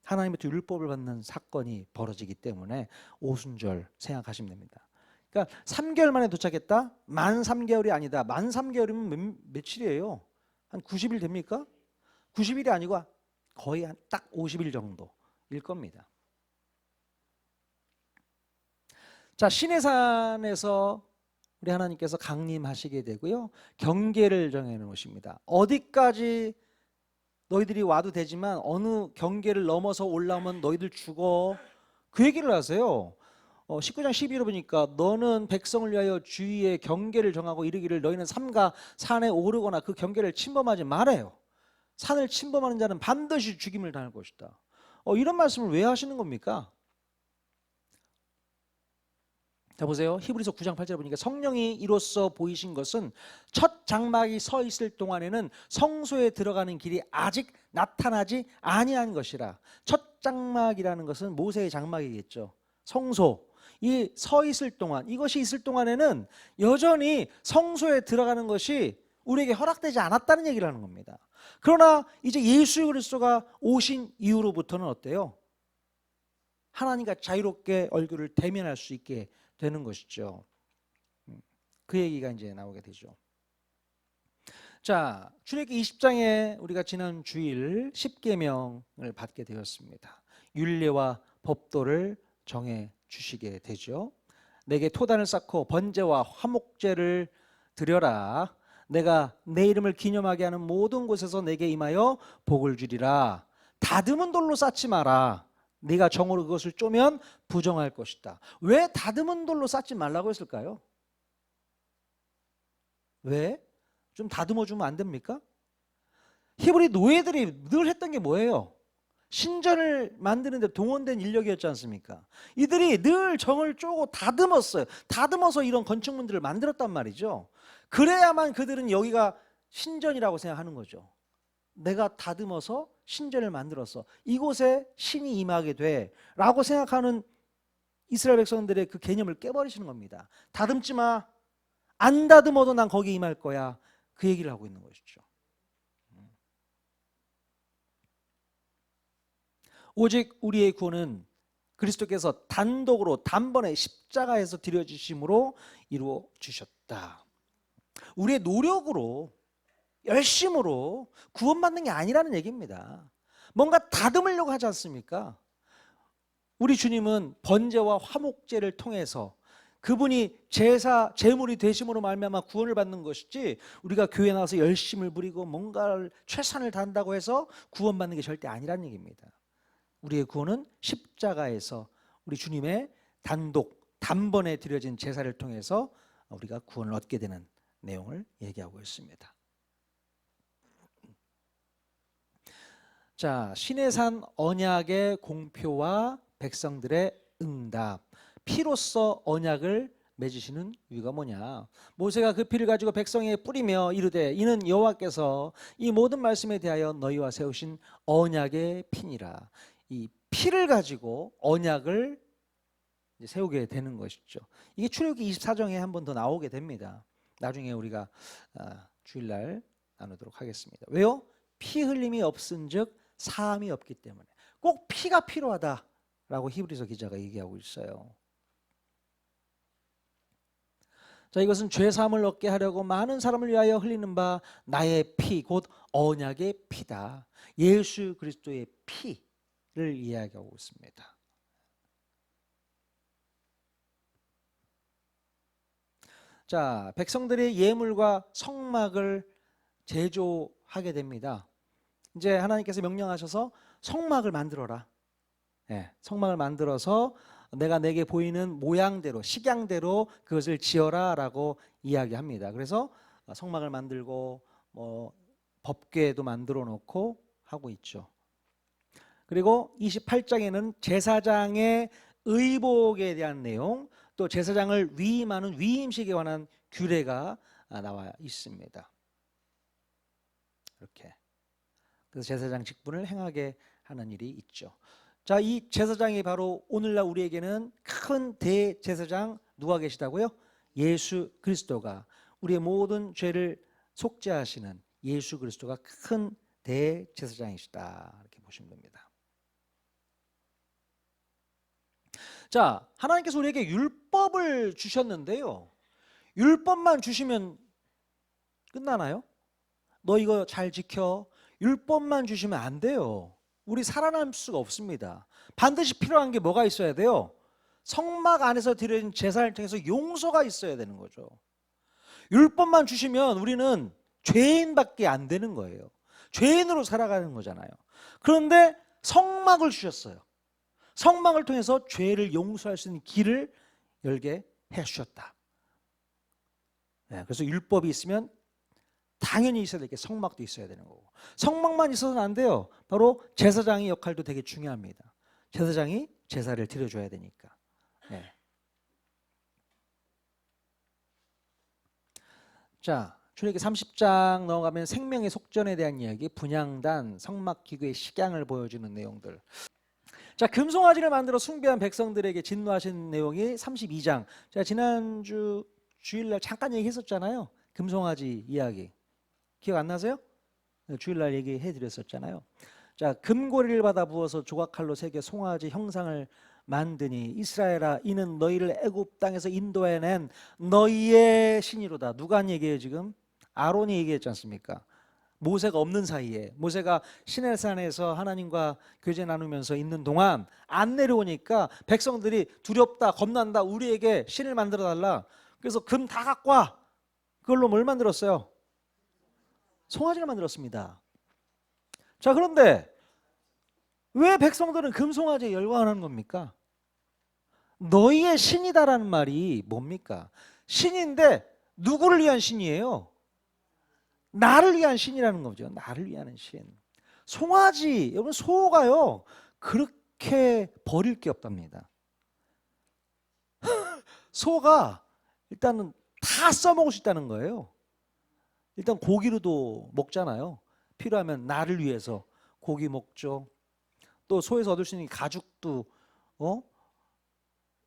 하나님부터 율법을 받는 사건이 벌어지기 때문에 오순절 생각하시면 됩니다. 그러니까 3개월 만에 도착했다? 만 3개월이 아니다. 만 3개월이면 며칠이에요? 한 90일 됩니까? 90일이 아니고 거의 한 딱 50일 정도일 겁니다. 자, 시내산에서 우리 하나님께서 강림하시게 되고요. 경계를 정해 놓으십니다. 어디까지 너희들이 와도 되지만 어느 경계를 넘어서 올라오면 너희들 죽어. 그 얘기를 하세요. 19장 12로 보니까 너는 백성을 위하여 주위에 경계를 정하고 이르기를 너희는 삼가 산에 오르거나 그 경계를 침범하지 말아요. 산을 침범하는 자는 반드시 죽임을 당할 것이다. 이런 말씀을 왜 하시는 겁니까? 자, 보세요. 히브리서 9장 8절에 보니까 성령이 이로써 보이신 것은 첫 장막이 서 있을 동안에는 성소에 들어가는 길이 아직 나타나지 아니한 것이라. 첫 장막이라는 것은 모세의 장막이겠죠. 성소. 이 서 있을 동안, 이것이 있을 동안에는 여전히 성소에 들어가는 것이 우리에게 허락되지 않았다는 얘기를 하는 겁니다. 그러나 이제 예수 그리스도가 오신 이후로부터는 어때요? 하나님과 자유롭게 얼굴을 대면할 수 있게 되는 것이죠. 그 얘기가 이제 나오게 되죠. 자, 출애굽기 20장에 우리가 지난 주일 10계명을 받게 되었습니다. 율례와 법도를 정해 주시게 되죠. 내게 토단을 쌓고 번제와 화목제를 드려라. 내가 내 이름을 기념하게 하는 모든 곳에서 내게 임하여 복을 주리라. 다듬은 돌로 쌓지 마라. 네가 정으로 그것을 쪼면 부정할 것이다. 왜 다듬은 돌로 쌓지 말라고 했을까요? 왜? 좀 다듬어 주면 안 됩니까? 히브리 노예들이 늘 했던 게 뭐예요? 신전을 만드는데 동원된 인력이었지 않습니까? 이들이 늘 정을 쪼고 다듬었어요. 다듬어서 이런 건축물들을 만들었단 말이죠. 그래야만 그들은 여기가 신전이라고 생각하는 거죠. 내가 다듬어서 신전을 만들었어. 이곳에 신이 임하게 돼 라고 생각하는 이스라엘 백성들의 그 개념을 깨버리시는 겁니다. 다듬지 마. 안 다듬어도 난 거기 임할 거야. 그 얘기를 하고 있는 것이죠. 오직 우리의 구원은 그리스도께서 단독으로 단번에 십자가에서 드려지심으로 이루어 주셨다. 우리의 노력으로 열심으로 구원받는 게 아니라는 얘기입니다. 뭔가 다듬으려고 하지 않습니까? 우리 주님은 번제와 화목제를 통해서 그분이 제사, 제물이 되심으로 말미암아 구원을 받는 것이지 우리가 교회 나와서 열심을 부리고 뭔가를 최선을 다한다고 해서 구원받는 게 절대 아니라는 얘기입니다. 우리의 구원은 십자가에서 우리 주님의 단독, 단번에 드려진 제사를 통해서 우리가 구원을 얻게 되는 내용을 얘기하고 있습니다. 자, 시내산 언약의 공표와 백성들의 응답. 피로써 언약을 맺으시는 이유가 뭐냐? 모세가 그 피를 가지고 백성에게 뿌리며 이르되 이는 여호와께서 이 모든 말씀에 대하여 너희와 세우신 언약의 피니라. 이 피를 가지고 언약을 세우게 되는 것이죠. 이게 출애굽기 24장에 한 번 더 나오게 됩니다. 나중에 우리가 주일날 나누도록 하겠습니다. 왜요? 피 흘림이 없은즉 사함이 없기 때문에. 꼭 피가 필요하다라고 히브리서 기자가 얘기하고 있어요. 자, 이것은 죄 사함을 얻게 하려고 많은 사람을 위하여 흘리는 바 나의 피, 곧 언약의 피다. 예수 그리스도의 피를 이야기하고 있습니다. 자, 백성들의 예물과 성막을 제조하게 됩니다. 이제 하나님께서 명령하셔서 성막을 만들어라. 성막을 만들어서 내가 내게 보이는 모양대로, 식양대로 그것을 지어라 라고 이야기합니다. 그래서 성막을 만들고 법궤도 만들어 놓고 하고 있죠. 그리고 28장에는 제사장의 의복에 대한 내용, 또 제사장을 위임하는 위임식에 관한 규례가 나와 있습니다. 이렇게. 그래서 제사장 직분을 행하게 하는 일이 있죠. 자, 이 제사장이 바로 오늘날 우리에게는 큰 대제사장 누가 계시다고요? 예수 그리스도가, 우리의 모든 죄를 속죄하시는 예수 그리스도가 큰 대제사장이시다, 이렇게 보시면 됩니다. 자, 하나님께서 우리에게 율법을 주셨는데요, 율법만 주시면 끝나나요? 너 이거 잘 지켜. 율법만 주시면 안 돼요. 우리 살아남을 수가 없습니다. 반드시 필요한 게 뭐가 있어야 돼요? 성막 안에서 드려진 제사를 통해서 용서가 있어야 되는 거죠. 율법만 주시면 우리는 죄인밖에 안 되는 거예요. 죄인으로 살아가는 거잖아요. 그런데 성막을 주셨어요. 성막을 통해서 죄를 용서할 수 있는 길을 열게 해 주셨다. 그래서 율법이 있으면 당연히 있어야 될 게 성막도 있어야 되는 거고, 성막만 있어서는 안 돼요. 바로 제사장의 역할도 되게 중요합니다. 제사장이 제사를 드려줘야 되니까. 자, 출애굽기 30장 넘어가면 생명의 속전에 대한 이야기, 분향단, 성막기구의 식양을 보여주는 내용들. 자, 금송아지를 만들어 숭배한 백성들에게 진노하신 내용이 32장. 제가 지난주 주일날 잠깐 얘기했었잖아요. 금송아지 이야기. 기억 안 나세요? 주일날 얘기해 드렸었잖아요. 자, 금고리를 받아 부어서 조각칼로 새겨 송아지 형상을 만드니 이스라엘아, 이는 너희를 애굽 땅에서 인도해낸 너희의 신이로다. 누가 한 얘기예요 지금? 아론이 얘기했지 않습니까? 모세가 없는 사이에, 모세가 시내산에서 하나님과 교제 나누면서 있는 동안 안 내려오니까 백성들이 두렵다, 겁난다, 우리에게 신을 만들어 달라. 그래서 금 다 갖고 와. 그걸로 뭘 만들었어요? 송아지를 만들었습니다. 자, 그런데 왜 백성들은 금송아지에 열광하는 겁니까? 너희의 신이다라는 말이 뭡니까? 신인데 누구를 위한 신이에요? 나를 위한 신이라는 거죠. 나를 위한 신. 송아지, 여러분, 소가요 그렇게 버릴 게 없답니다. 소가 일단은 다 써먹을 수 있다는 거예요. 일단 고기로도 먹잖아요. 필요하면 나를 위해서 고기 먹죠. 또 소에서 얻을 수 있는 가죽도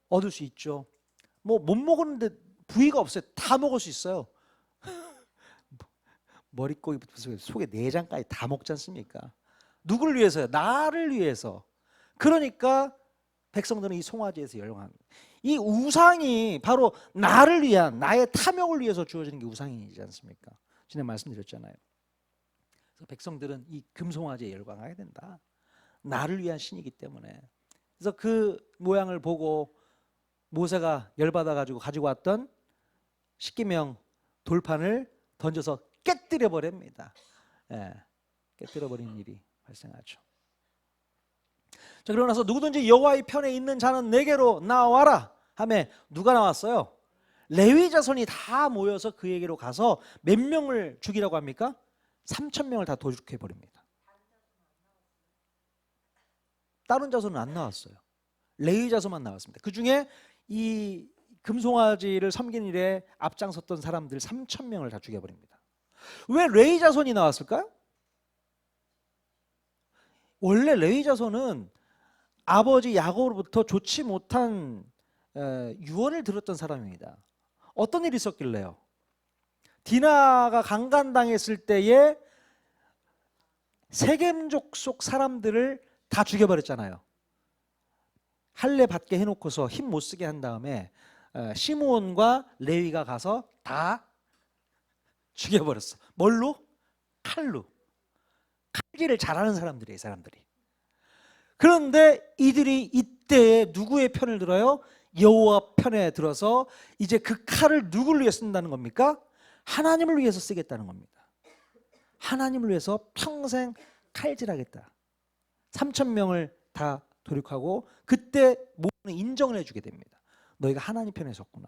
얻을 수 있죠. 뭐 못 먹었는데 부위가 없어요. 다 먹을 수 있어요. 머릿고기부터 속에 내장까지 다 먹지 않습니까? 누구를 위해서요? 나를 위해서. 그러니까 백성들은 이 송아지에서 열광합니다. 이 우상이 바로 나를 위한, 나의 탐욕을 위해서 주어지는 게 우상이지 않습니까? 지난 말씀드렸잖아요. 그래서 백성들은 이 금송아지에 열광하게 된다. 나를 위한 신이기 때문에. 그래서 그 모양을 보고 모세가 열받아 가지고 왔던 십계명 돌판을 던져서 깨뜨려 버립니다. 깨뜨려 버리는 일이 발생하죠. 자, 그러고 나서 누구든지 여호와의 편에 있는 자는 내게로 나와라 하며 누가 나왔어요? 레위 자손이 다 모여서 그에게로 가서 몇 명을 죽이라고 합니까? 3,000명을 다 도륙해 버립니다. 다른 자손은 안 나왔어요. 레위 자손만 나왔습니다. 그 중에 이 금송아지를 섬기는 일에 앞장섰던 사람들 3,000명을 다 죽여버립니다. 왜 레위 자손이 나왔을까요? 원래 레위 자손은 아버지 야곱으로부터 좋지 못한 유언을 들었던 사람입니다. 어떤 일이 있었길래요? 디나가 강간당했을 때에 세겜족 속 사람들을 다 죽여버렸잖아요. 할례 받게 해놓고서 힘 못 쓰게 한 다음에 시므온과 레위가 가서 다 죽여버렸어. 뭘로? 칼로. 칼질을 잘하는 사람들이에요, 이 사람들이. 그런데 이들이 이때에 누구의 편을 들어요? 여호와 편에 들어서 이제 그 칼을 누구를 위해 쓴다는 겁니까? 하나님을 위해서 쓰겠다는 겁니다. 하나님을 위해서 평생 칼질하겠다. 3,000명을 다 돌이키고 그때 모두는 인정을 해주게 됩니다. 너희가 하나님 편에 섰구나.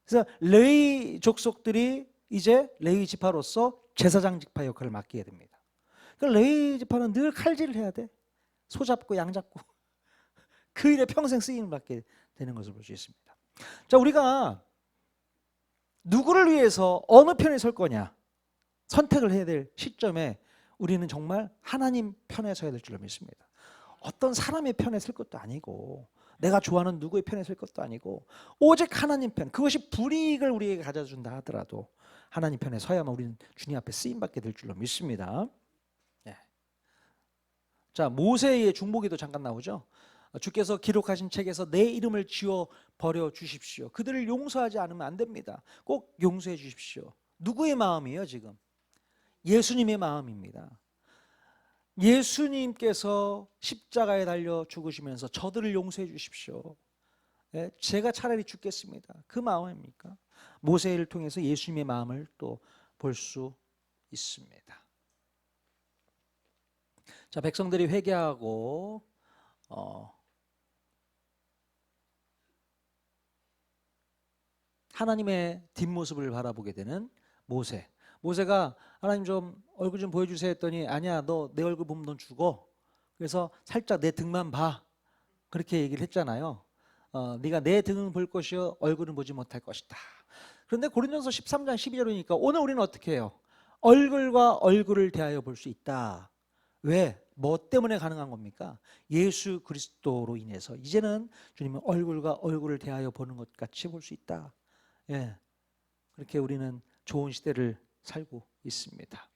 그래서 레위 족속들이 이제 레위 지파로서 제사장 지파 역할을 맡게 됩니다. 그러니까 레위 지파는 늘 칼질을 해야 돼. 소 잡고 양 잡고 그 일에 평생 쓰임을 받게 되는 것을 볼 수 있습니다. 자, 우리가 누구를 위해서 어느 편에 설 거냐 선택을 해야 될 시점에 우리는 정말 하나님 편에 서야 될 줄로 믿습니다. 어떤 사람의 편에 설 것도 아니고 내가 좋아하는 누구의 편에 설 것도 아니고 오직 하나님 편, 그것이 불이익을 우리에게 가져준다 하더라도 하나님 편에 서야만 우리는 주님 앞에 쓰임받게 될 줄로 믿습니다. 네. 자, 모세의 중보기도 잠깐 나오죠. 주께서 기록하신 책에서 내 이름을 지워 버려 주십시오. 그들을 용서하지 않으면 안 됩니다. 꼭 용서해 주십시오. 누구의 마음이에요 지금? 예수님의 마음입니다. 예수님께서 십자가에 달려 죽으시면서 저들을 용서해 주십시오. 제가 차라리 죽겠습니다. 그 마음입니까? 모세를 통해서 예수님의 마음을 또 볼 수 있습니다. 자, 백성들이 회개하고 하나님의 뒷모습을 바라보게 되는 모세. 모세가 하나님 좀 얼굴 좀 보여주세요 했더니 아니야, 너 내 얼굴 보면 넌 죽어. 그래서 살짝 내 등만 봐. 그렇게 얘기를 했잖아요. 네가 내 등은 볼 것이요 얼굴은 보지 못할 것이다. 그런데 고린도전서 13장 12절이니까 오늘 우리는 어떻게 해요? 얼굴과 얼굴을 대하여 볼 수 있다. 왜? 뭐 때문에 가능한 겁니까? 예수 그리스도로 인해서 이제는 주님은 얼굴과 얼굴을 대하여 보는 것 같이 볼 수 있다. 예, 그렇게 우리는 좋은 시대를 살고 있습니다.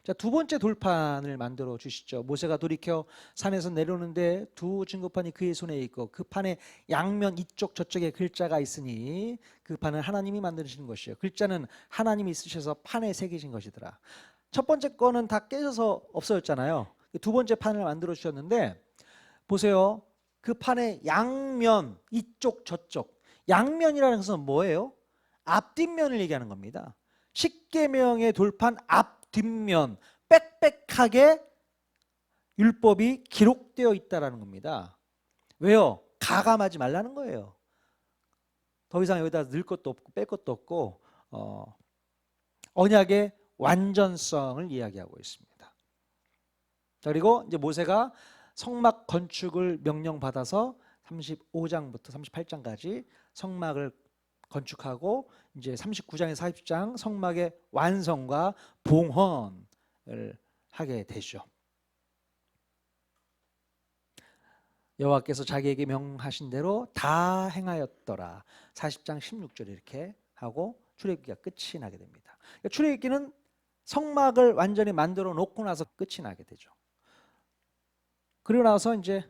자, 두 번째 돌판을 만들어 주시죠. 모세가 돌이켜 산에서 내려오는데 두 증거판이 그의 손에 있고 그 판에 양면 이쪽 저쪽에 글자가 있으니 그 판은 하나님이 만드신 것이에요. 글자는 하나님이 쓰셔서 판에 새기신 것이더라. 첫 번째 거는 다 깨져서 없어졌잖아요. 두 번째 판을 만들어 주셨는데 보세요. 그 판의 양면 이쪽 저쪽. 양면이라는 것은 뭐예요? 앞뒷면을 얘기하는 겁니다. 십계명의 돌판 앞뒷면 빽빽하게 율법이 기록되어 있다라는 겁니다. 왜요? 가감하지 말라는 거예요. 더 이상 여기다 넣을 것도 없고 뺄 것도 없고 언약의 완전성을 이야기하고 있습니다. 자, 그리고 이제 모세가 성막 건축을 명령받아서 35장부터 38장까지 성막을 건축하고 이제 39장에서 40장 성막의 완성과 봉헌을 하게 되죠. 여호와께서 자기에게 명하신 대로 다 행하였더라. 40장 16절 이렇게 하고 출애굽기가 끝이 나게 됩니다. 그러니까 출애굽기는 성막을 완전히 만들어 놓고 나서 끝이 나게 되죠. 그리고 나서 이제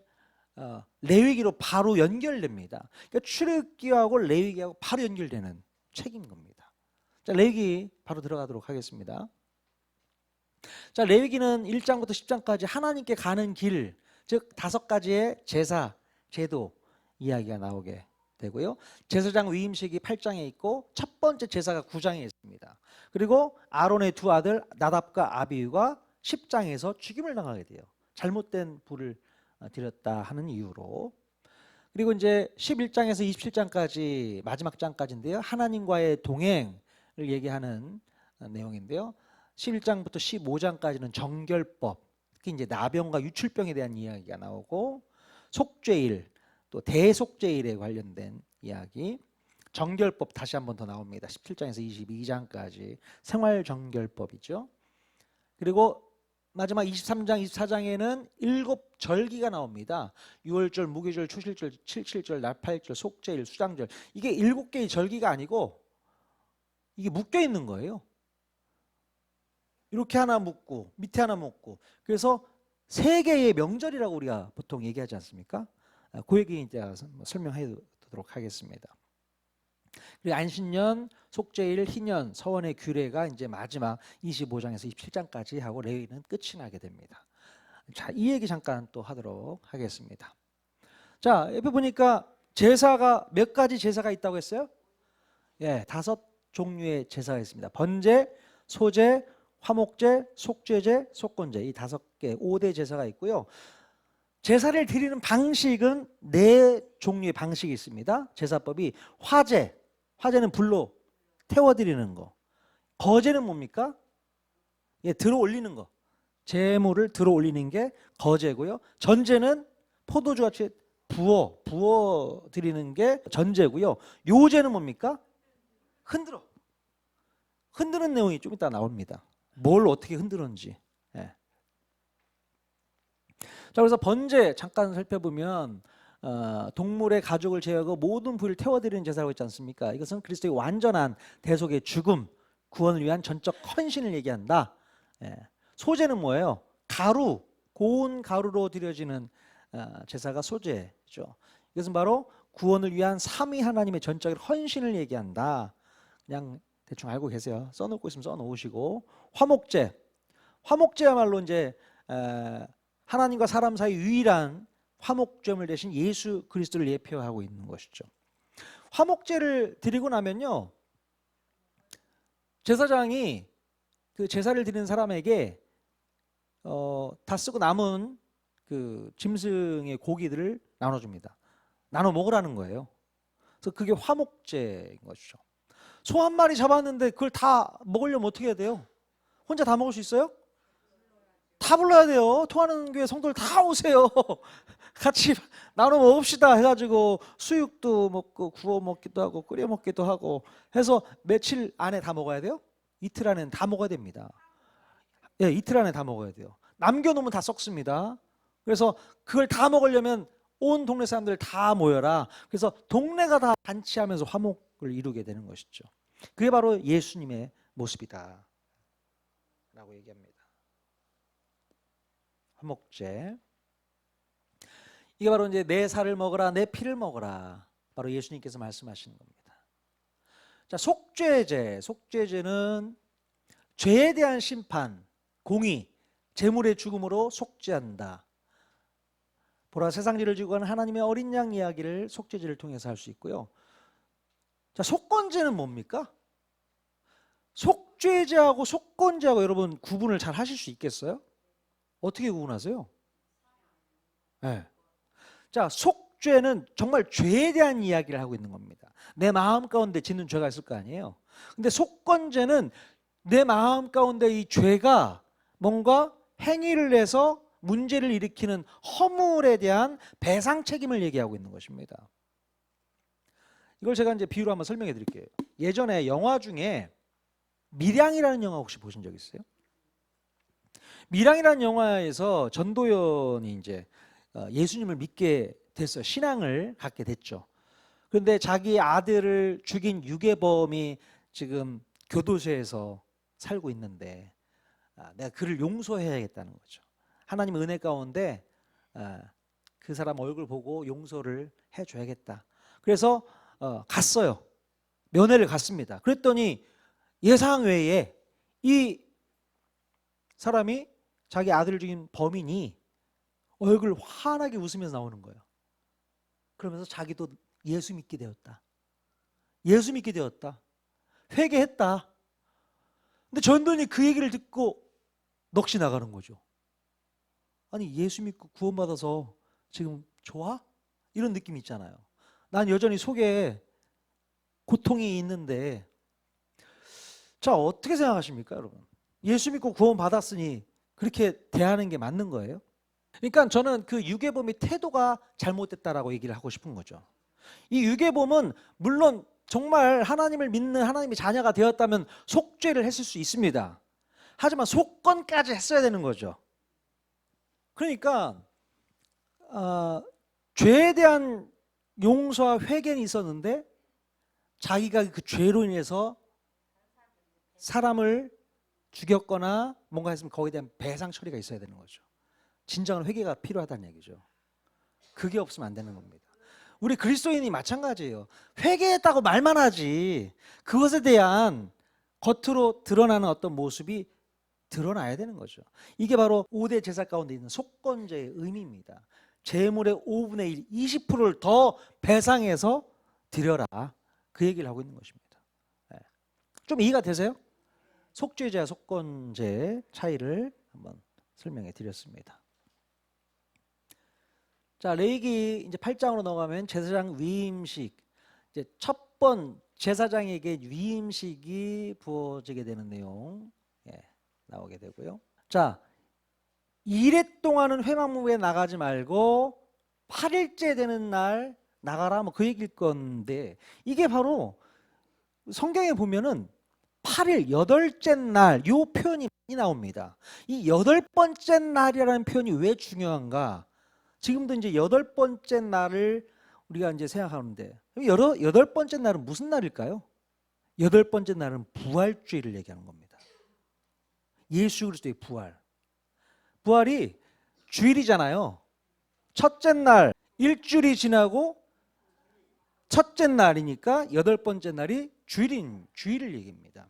레위기로 바로 연결됩니다. 그러니까 출애굽기하고 레위기하고 바로 연결되는 책인 겁니다. 자, 레위기 바로 들어가도록 하겠습니다. 자, 레위기는 1장부터 10장까지 하나님께 가는 길, 즉 5가지의 제사, 제도 이야기가 나오게 되고요. 제사장 위임식이 8장에 있고 첫 번째 제사가 9장에 있습니다. 그리고 아론의 두 아들 나답과 아비후가 10장에서 죽임을 당하게 돼요. 잘못된 불을 드렸다 하는 이유로. 그리고 이제 11장에서 27장까지 마지막 장까지인데요. 하나님과의 동행을 얘기하는 내용인데요. 11장부터 15장까지는 정결법, 특히 이제 나병과 유출병에 대한 이야기가 나오고 속죄일, 또 대속죄일에 관련된 이야기, 정결법 다시 한 번 더 나옵니다. 17장에서 22장까지 생활정결법이죠. 그리고 마지막 23장, 24장에는 7절기가 나옵니다. 6월절, 무교절, 초실절, 칠칠절, 나팔절, 속죄일, 수장절. 이게 7개의 절기가 아니고 이게 묶여 있는 거예요. 이렇게 하나 묶고 밑에 하나 묶고 그래서 3개의 명절이라고 우리가 보통 얘기하지 않습니까? 그 얘기 이제 설명해 도록 하겠습니다. 그리고 안신년, 속죄일, 희년, 서원의 규례가 이제 마지막 25장에서 27장까지 하고 레위는 끝이 나게 됩니다. 자, 이 얘기 잠깐 또 하도록 하겠습니다. 자, 옆에 보니까 제사가 몇 가지 제사가 있다고 했어요? 예, 5종류의 제사가 있습니다. 번제, 소제, 화목제, 속죄제, 속건제, 이 5개 5대 제사가 있고요. 제사를 드리는 방식은 4종류의 방식이 있습니다. 제사법이 화제, 화제는 불로 태워드리는 거. 거제는 뭡니까? 예, 들어 올리는 거. 제물을 들어 올리는 게 거제고요. 전제는 포도주같이 부어 드리는 게 전제고요. 요제는 뭡니까? 흔드는 내용이 좀 이따 나옵니다. 뭘 어떻게 흔들었는지. 예. 자, 그래서 번제 잠깐 살펴보면 동물의 가죽을 제하고 모든 부위를 태워드리는 제사라고 있지 않습니까? 이것은 그리스도의 완전한 대속의 죽음, 구원을 위한 전적 헌신을 얘기한다. 예. 소제는 뭐예요? 가루, 고운 가루로 드려지는 제사가 소제죠. 이것은 바로 구원을 위한 삼위 하나님의 전적인 헌신을 얘기한다. 그냥 대충 알고 계세요. 써놓고 있으면 써놓으시고. 화목제, 화목제야말로 이제 하나님과 사람 사이 유일한 화목제물 대신 예수 그리스도를 예표하고 있는 것이죠. 화목제를 드리고 나면요, 제사장이 그 제사를 드리는 사람에게 다 쓰고 남은 그 짐승의 고기들을 나눠줍니다. 나눠 먹으라는 거예요. 그래서 그게 화목제인 것이죠. 소 한 마리 잡았는데 그걸 다 먹으려면 어떻게 해야 돼요? 혼자 다 먹을 수 있어요? 다 불러야 돼요. 통하는 교회 성도들 다 오세요. 같이 나눠 먹읍시다 해가지고 수육도 먹고 구워 먹기도 하고 끓여 먹기도 하고 해서 며칠 안에 다 먹어야 돼요? 이틀 안에는 다 먹어야 됩니다. 예, 이틀 안에 다 먹어야 돼요. 남겨놓으면 다 썩습니다. 그래서 그걸 다 먹으려면 온 동네 사람들 다 모여라. 그래서 동네가 다 잔치하면서 화목을 이루게 되는 것이죠. 그게 바로 예수님의 모습이다 라고 얘기합니다. 화목제. 이게 바로 이제 내 살을 먹어라, 내 피를 먹어라. 바로 예수님께서 말씀하시는 겁니다. 자, 속죄제. 속죄제는 죄에 대한 심판, 공의, 재물의 죽음으로 속죄한다. 보라, 세상지를 지고 가는 하나님의 어린 양 이야기를 속죄제를 통해서 할 수 있고요. 자, 속건제는 뭡니까? 속죄제하고 속건제하고 여러분 구분을 잘 하실 수 있겠어요? 어떻게 구분하세요? 네. 자, 속죄는 정말 죄에 대한 이야기를 하고 있는 겁니다. 내 마음 가운데 짓는 죄가 있을 거 아니에요. 근데 속건제는 내 마음 가운데 이 죄가 뭔가 행위를 해서 문제를 일으키는 허물에 대한 배상 책임을 얘기하고 있는 것입니다. 이걸 제가 이제 비유로 한번 설명해 드릴게요. 예전에 영화 중에 밀양이라는 영화 혹시 보신 적 있어요? 밀양이라는 영화에서 전도연이 이제 예수님을 믿게 됐어요. 신앙을 갖게 됐죠. 그런데 자기 아들을 죽인 유괴범이 지금 교도소에서 살고 있는데 내가 그를 용서해야겠다는 거죠. 하나님 은혜 가운데 그 사람 얼굴 보고 용서를 해줘야겠다. 그래서 갔어요. 면회를 갔습니다. 그랬더니 예상 외에 이 사람이 자기 아들을 죽인 범인이 얼굴 환하게 웃으면서 나오는 거예요. 그러면서 자기도 예수 믿게 되었다. 예수 믿게 되었다. 회개했다. 근데 전도연이 그 얘기를 듣고 넋이 나가는 거죠. 아니, 예수 믿고 구원받아서 지금 좋아? 이런 느낌이 있잖아요. 난 여전히 속에 고통이 있는데. 자, 어떻게 생각하십니까, 여러분? 예수 믿고 구원받았으니 그렇게 대하는 게 맞는 거예요? 그러니까 저는 그 유괴범의 태도가 잘못됐다라고 얘기를 하고 싶은 거죠. 이 유괴범은 물론 정말 하나님을 믿는 하나님의 자녀가 되었다면 속죄를 했을 수 있습니다. 하지만 속건까지 했어야 되는 거죠. 그러니까 죄에 대한 용서와 회개는 있었는데 자기가 그 죄로 인해서 사람을 죽였거나 뭔가 했으면 거기에 대한 배상 처리가 있어야 되는 거죠. 진정한 회개가 필요하다는 얘기죠. 그게 없으면 안 되는 겁니다. 우리 그리스도인이 마찬가지예요. 회개했다고 말만 하지 그것에 대한 겉으로 드러나는 어떤 모습이 드러나야 되는 거죠. 이게 바로 5대 제사 가운데 있는 속건제의 의미입니다. 재물의 5분의 1, 20%를 더 배상해서 드려라. 그 얘기를 하고 있는 것입니다. 좀 이해가 되세요? 속죄제와 속건제의 차이를 한번 설명해 드렸습니다. 자, 레위기 이제 8장으로 넘어가면 제사장 위임식, 이제 첫 번 제사장에게 위임식이 부어지게 되는 내용 나오게 되고요. 자, 2일 동안은 회막무에 나가지 말고 8일째 되는 날 나가라, 뭐 그 얘기일 건데, 이게 바로 성경에 보면은 8일, 8째 날, 요 표현이 많이 나옵니다. 이 8번째 날이라는 표현이 왜 중요한가? 지금도 이제 8번째 날을 우리가 이제 생각하는데, 8번째 날은 무슨 날일까요? 8번째 날은 부활주의를 얘기하는 겁니다. 예수 그리스도의 부활. 부활이 주일이잖아요. 첫째 날, 일주일이 지나고 첫째 날이니까 8번째 날이 주일을 얘기합니다.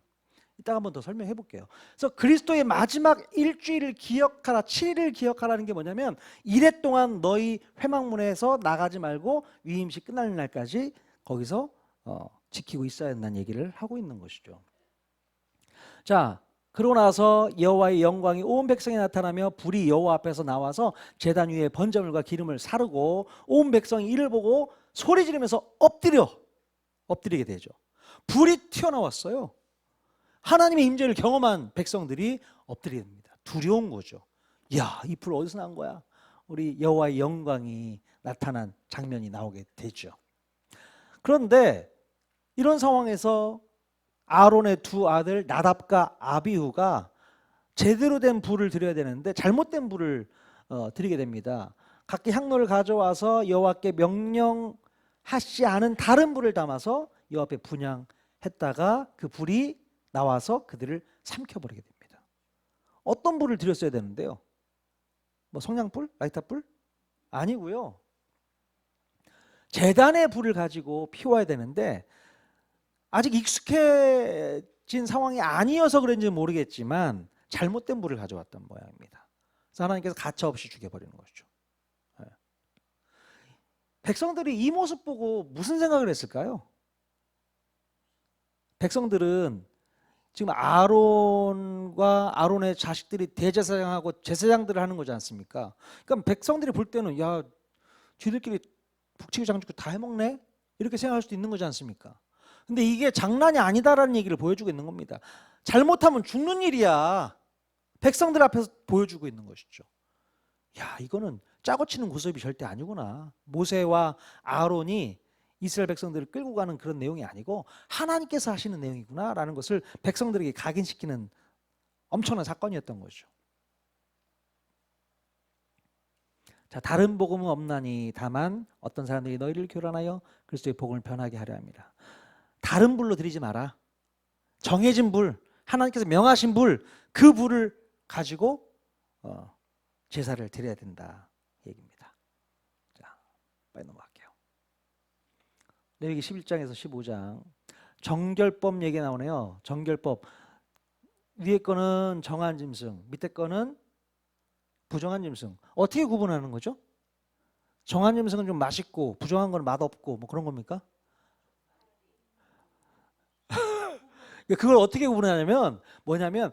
이따가 한번 더 설명해 볼게요. 그래서 그리스도의 마지막 일주일을 기억하라, 7일을 기억하라는 게 뭐냐면 1회 동안 너희 회막문에서 나가지 말고 위임식 끝나는 날까지 거기서 지키고 있어야 한다는 얘기를 하고 있는 것이죠. 자, 그러고 나서 여호와의 영광이 온 백성에 나타나며 불이 여호와 앞에서 나와서 제단 위에 번제물과 기름을 사르고 온 백성이 이를 보고 소리 지르면서 엎드리게 되죠. 불이 튀어나왔어요. 하나님의 임재를 경험한 백성들이 엎드리게 됩니다. 두려운 거죠. 야, 이 불 어디서 난 거야? 우리 여호와의 영광이 나타난 장면이 나오게 되죠. 그런데 이런 상황에서 아론의 두 아들 나답과 아비후가 제대로 된 불을 드려야 되는데 잘못된 불을 드리게 됩니다. 각기 향로를 가져와서 여호와께 명령하지 않은 다른 불을 담아서 여호와 앞에 분향했다가 그 불이 나와서 그들을 삼켜버리게 됩니다. 어떤 불을 드렸어야 되는데요? 뭐 성냥불? 라이터불? 아니고요. 제단의 불을 가지고 피워야 되는데 아직 익숙해진 상황이 아니어서 그런지 모르겠지만 잘못된 불을 가져왔던 모양입니다. 그래서 하나님께서 가차없이 죽여버리는 것이죠. 백성들이 이 모습 보고 무슨 생각을 했을까요? 백성들은 지금 아론과 아론의 자식들이 대제사장하고 제사장들을 하는 거지 않습니까? 그러니까 백성들이 볼 때는 야, 쥐들끼리 북치고 장죽고 다 해먹네? 이렇게 생각할 수도 있는 거지 않습니까? 근데 이게 장난이 아니다라는 얘기를 보여주고 있는 겁니다. 잘못하면 죽는 일이야. 백성들 앞에서 보여주고 있는 것이죠. 야, 이거는 짜고 치는 고섭이 절대 아니구나. 모세와 아론이 이스라엘 백성들을 끌고 가는 그런 내용이 아니고 하나님께서 하시는 내용이구나라는 것을 백성들에게 각인시키는 엄청난 사건이었던 거죠. 자, 다른 복음은 없나니 다만 어떤 사람들이 너희를 교란하여 그리스도의 복음을 변하게 하려 합니다. 다른 불로 드리지 마라. 정해진 불, 하나님께서 명하신 불, 그 불을 가지고 제사를 드려야 된다 얘기입니다. 자, 빨리 넘어갈게요. 레위기 11장에서 15장 정결법 얘기 나오네요. 정결법 위에 거는 정한 짐승, 밑에 거는 부정한 짐승. 어떻게 구분하는 거죠? 정한 짐승은 좀 맛있고 부정한 건 맛없고 뭐 그런 겁니까? 그걸 어떻게 구분하냐면 뭐냐면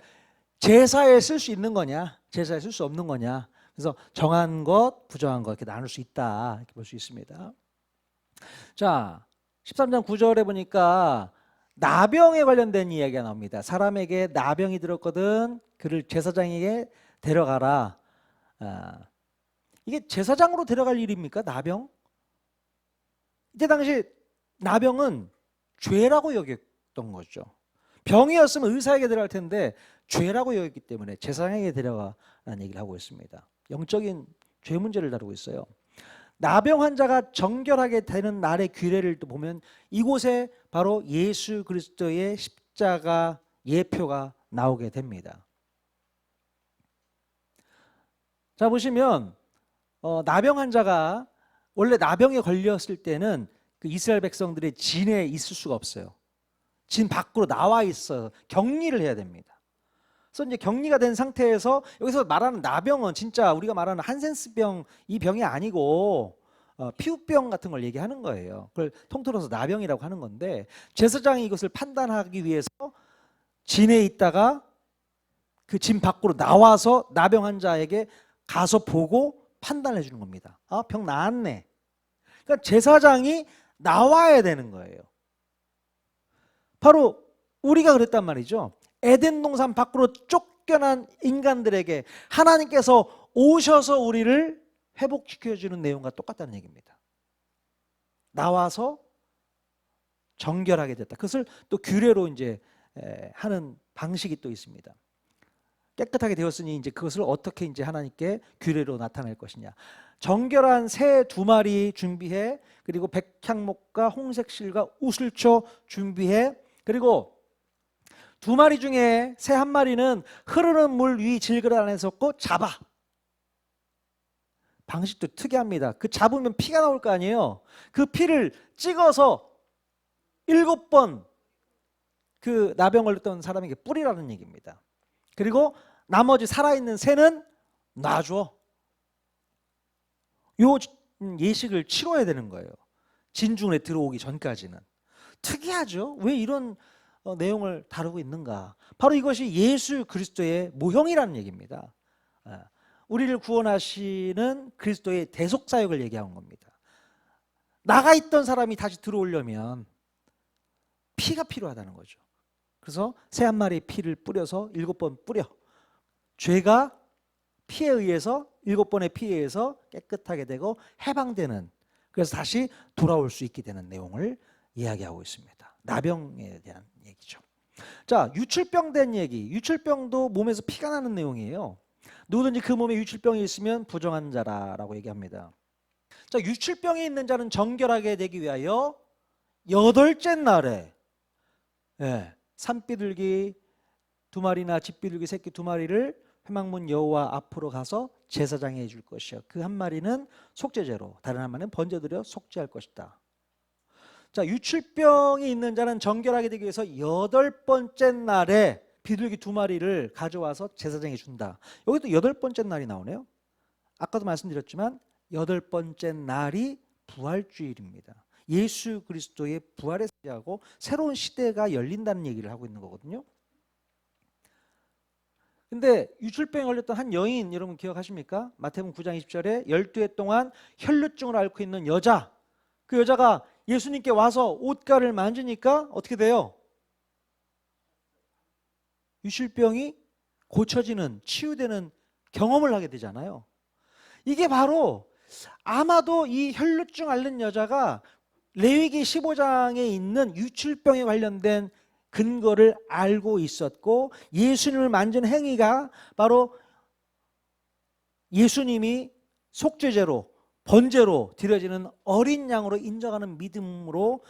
제사에 쓸 수 있는 거냐, 제사에 쓸 수 없는 거냐. 그래서 정한 것, 부정한 것 이렇게 나눌 수 있다 이렇게 볼 수 있습니다. 자, 13장 9절에 보니까 나병에 관련된 이야기가 나옵니다. 사람에게 나병이 들었거든 그를 제사장에게 데려가라. 이게 제사장으로 데려갈 일입니까? 나병? 이때 당시 나병은 죄라고 여겼던 거죠. 병이었으면 의사에게 데려갈 텐데 죄라고 여겼기 때문에 제사장에게 데려가라는 얘기를 하고 있습니다. 영적인 죄 문제를 다루고 있어요. 나병 환자가 정결하게 되는 날의 규례를 또 보면 이곳에 바로 예수 그리스도의 십자가 예표가 나오게 됩니다. 자, 보시면 나병 환자가 원래 나병에 걸렸을 때는 그 이스라엘 백성들의 진에 있을 수가 없어요. 진 밖으로 나와 있어요. 격리를 해야 됩니다. 그래서 이제 격리가 된 상태에서 여기서 말하는 나병은 진짜 우리가 말하는 한센스병 이 병이 아니고 피부병 같은 걸 얘기하는 거예요. 그걸 통틀어서 나병이라고 하는 건데 제사장이 이것을 판단하기 위해서 진에 있다가 그 진 밖으로 나와서 나병 환자에게 가서 보고 판단해 주는 겁니다. 아, 병 나았네. 그러니까 제사장이 나와야 되는 거예요. 바로 우리가 그랬단 말이죠. 에덴 동산 밖으로 쫓겨난 인간들에게 하나님께서 오셔서 우리를 회복시켜주는 내용과 똑같다는 얘기입니다. 나와서 정결하게 됐다. 그것을 또 규례로 이제 하는 방식이 또 있습니다. 깨끗하게 되었으니 이제 그것을 어떻게 이제 하나님께 규례로 나타낼 것이냐. 정결한 새 2마리 준비해, 그리고 백향목과 홍색실과 우슬초 준비해, 그리고 2마리 중에 새 1마리는 흐르는 물 위 질그릇 안에 섰고 잡아. 방식도 특이합니다. 그 잡으면 피가 나올 거 아니에요. 그 피를 찍어서 7번 그 나병 걸렸던 사람에게 뿌리라는 얘기입니다. 그리고 나머지 살아있는 새는 놔줘. 요 예식을 치러야 되는 거예요. 진중에 들어오기 전까지는. 특이하죠. 왜 이런 내용을 다루고 있는가. 바로 이것이 예수 그리스도의 모형이라는 얘기입니다. 우리를 구원하시는 그리스도의 대속사역을 얘기한 겁니다. 나가 있던 사람이 다시 들어오려면 피가 필요하다는 거죠. 그래서 새 1마리의 피를 뿌려서 7번 뿌려. 죄가 피에 의해서 7번의 피에 의해서 깨끗하게 되고 해방되는, 그래서 다시 돌아올 수 있게 되는 내용을 이야기하고 있습니다. 나병에 대한 얘기죠. 자, 유출병 된 얘기. 유출병도 몸에서 피가 나는 내용이에요. 누구든지 그 몸에 유출병이 있으면 부정한 자라라고 얘기합니다. 자, 유출병이 있는 자는 정결하게 되기 위하여 8째 날에 산비둘기 2마리나 집비둘기 새끼 2마리를 회막문 여호와 앞으로 가서 제사장이 해줄 것이요. 그 1마리는 속죄제로, 다른 1마리는 번제드려 속죄할 것이다. 자, 유출병이 있는 자는 정결하게 되기 위해서 8번째 날에 비둘기 2마리를 가져와서 제사장에 준다. 여기도 8번째 날이 나오네요. 아까도 말씀드렸지만 8번째 날이 부활주일입니다. 예수 그리스도의 부활에 시작하고 새로운 시대가 열린다는 얘기를 하고 있는 거거든요. 근데 유출병에 걸렸던 한 여인, 여러분 기억하십니까? 마태복음 9장 20절에 12해 동안 혈루증을 앓고 있는 여자, 그 여자가 예수님께 와서 옷가를 만지니까 어떻게 돼요? 유출병이 고쳐지는, 치유되는 경험을 하게 되잖아요. 이게 바로 아마도 이 혈루증 앓는 여자가 레위기 15장에 있는 유출병에 관련된 근거를 알고 있었고, 예수님을 만진 행위가 바로 예수님이 속죄제로, 번제로 드려지는 어린 양으로 인정하는 믿음으로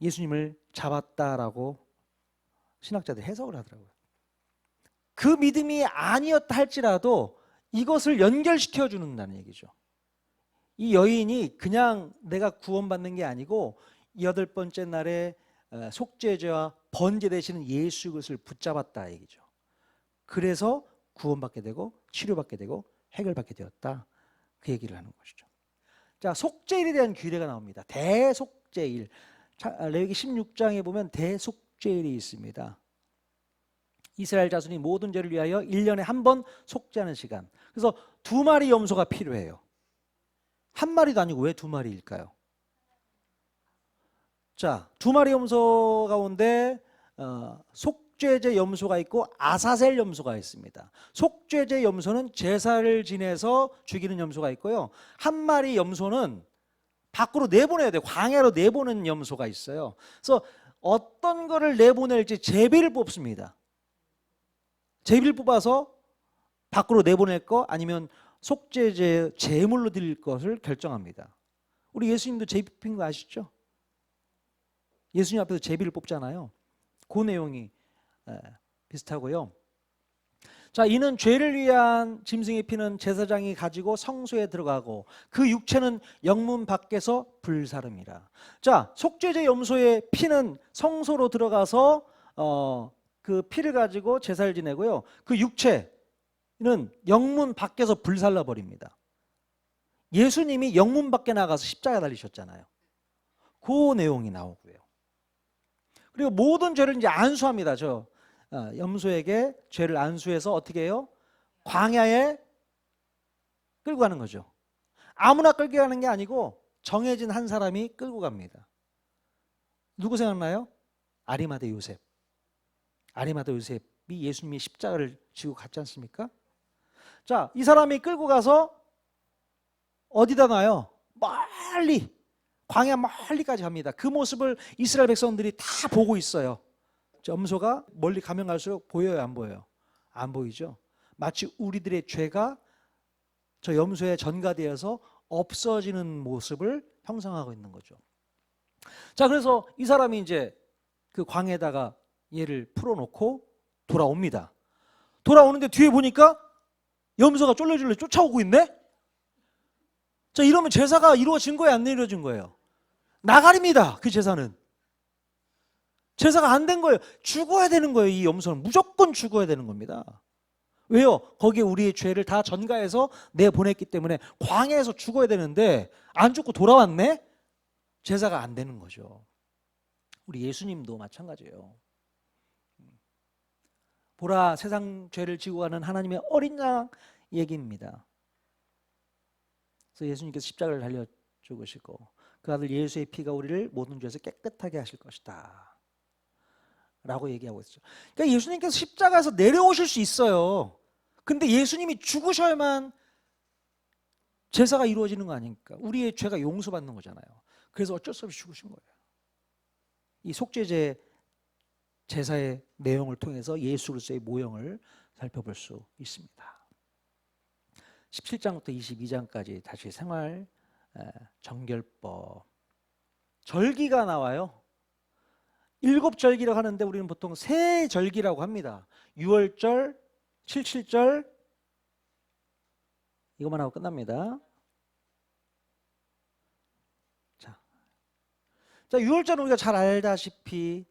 예수님을 잡았다라고 신학자들이 해석을 하더라고요. 그 믿음이 아니었다 할지라도 이것을 연결시켜 주는다는 얘기죠. 이 여인이 그냥 내가 구원받는 게 아니고 8번째 날에 속죄제와 번제 되시는 예수 그리스도를 붙잡았다 얘기죠. 그래서 구원받게 되고 치료받게 되고 해결받게 되었다, 그 얘기를 하는 것이죠. 자, 속죄일에 대한 규례가 나옵니다. 대속죄일. 레위기 16장에 보면 대속죄일이 있습니다. 이스라엘 자손이 모든 죄를 위하여 1년에 한 번 속죄하는 시간. 그래서 2마리 염소가 필요해요. 1마리도 아니고 왜 2마리일까요? 자, 2마리 염소 가운데 속죄제 염소가 있고 아사셀 염소가 있습니다. 속죄제 염소는 제사를 지내서 죽이는 염소가 있고요. 1마리 염소는 밖으로 내보내야 돼요. 광야로 내보내는 염소가 있어요. 그래서 어떤 거를 내보낼지 제비를 뽑습니다. 제비를 뽑아서 밖으로 내보낼 거 아니면 속죄제 제물로 드릴 것을 결정합니다. 우리 예수님도 제비 뽑힌 거 아시죠? 예수님 앞에서 제비를 뽑잖아요. 그 내용이 비슷하고요. 자, 이는 죄를 위한 짐승의 피는 제사장이 가지고 성소에 들어가고 그 육체는 영문 밖에서 불사름이라. 자, 속죄제 염소의 피는 성소로 들어가서 그 피를 가지고 제사를 지내고요. 그 육체는 영문 밖에서 불살라 버립니다. 예수님이 영문 밖에 나가서 십자가 달리셨잖아요. 그 내용이 나오고요. 그리고 모든 죄를 이제 안수합니다. 저 염소에게 죄를 안수해서 어떻게 해요? 광야에 끌고 가는 거죠. 아무나 끌고 가는 게 아니고 정해진 한 사람이 끌고 갑니다. 누구 생각나요? 아리마대 요셉. 아리마대 요셉이 예수님이 십자가를 지고 갔지 않습니까? 자, 이 사람이 끌고 가서 어디다 놔요? 멀리, 광야 멀리까지 갑니다. 그 모습을 이스라엘 백성들이 다 보고 있어요. 염소가 멀리 가면 갈수록 보여요, 안 보여요? 안 보이죠? 마치 우리들의 죄가 저 염소에 전가되어서 없어지는 모습을 형상하고 있는 거죠. 자, 그래서 이 사람이 이제 그 광에다가 얘를 풀어놓고 돌아옵니다. 돌아오는데 뒤에 보니까 염소가 쫄래쫄래 쫓아오고 있네? 자, 이러면 제사가 이루어진 거예요, 안 이루어진 거예요? 나가립니다, 그 제사는. 제사가 안 된 거예요. 죽어야 되는 거예요. 이 염소는 무조건 죽어야 되는 겁니다. 왜요? 거기에 우리의 죄를 다 전가해서 내보냈기 때문에 광야에서 죽어야 되는데 안 죽고 돌아왔네? 제사가 안 되는 거죠. 우리 예수님도 마찬가지예요. 보라, 세상 죄를 지고 가는 하나님의 어린 양 얘기입니다. 그래서 예수님께서 십자가를 달려 죽으시고 그 아들 예수의 피가 우리를 모든 죄에서 깨끗하게 하실 것이다 라고 얘기하고 있죠. 그러니까 예수님께서 십자가에서 내려오실 수 있어요. 근데 예수님이 죽으셔야만 제사가 이루어지는 거 아닙니까? 우리의 죄가 용서받는 거잖아요. 그래서 어쩔 수 없이 죽으신 거예요. 이 속죄제 제사의 내용을 통해서 예수 그리스도의 모형을 살펴볼 수 있습니다. 17장부터 22장까지 다시 생활 정결법 절기가 나와요. 7절기라고 하는데 우리는 보통 세 절기라고 합니다. 6월절, 77절 이것만 하고 끝납니다. 자, 6월절은 우리가 잘 알다시피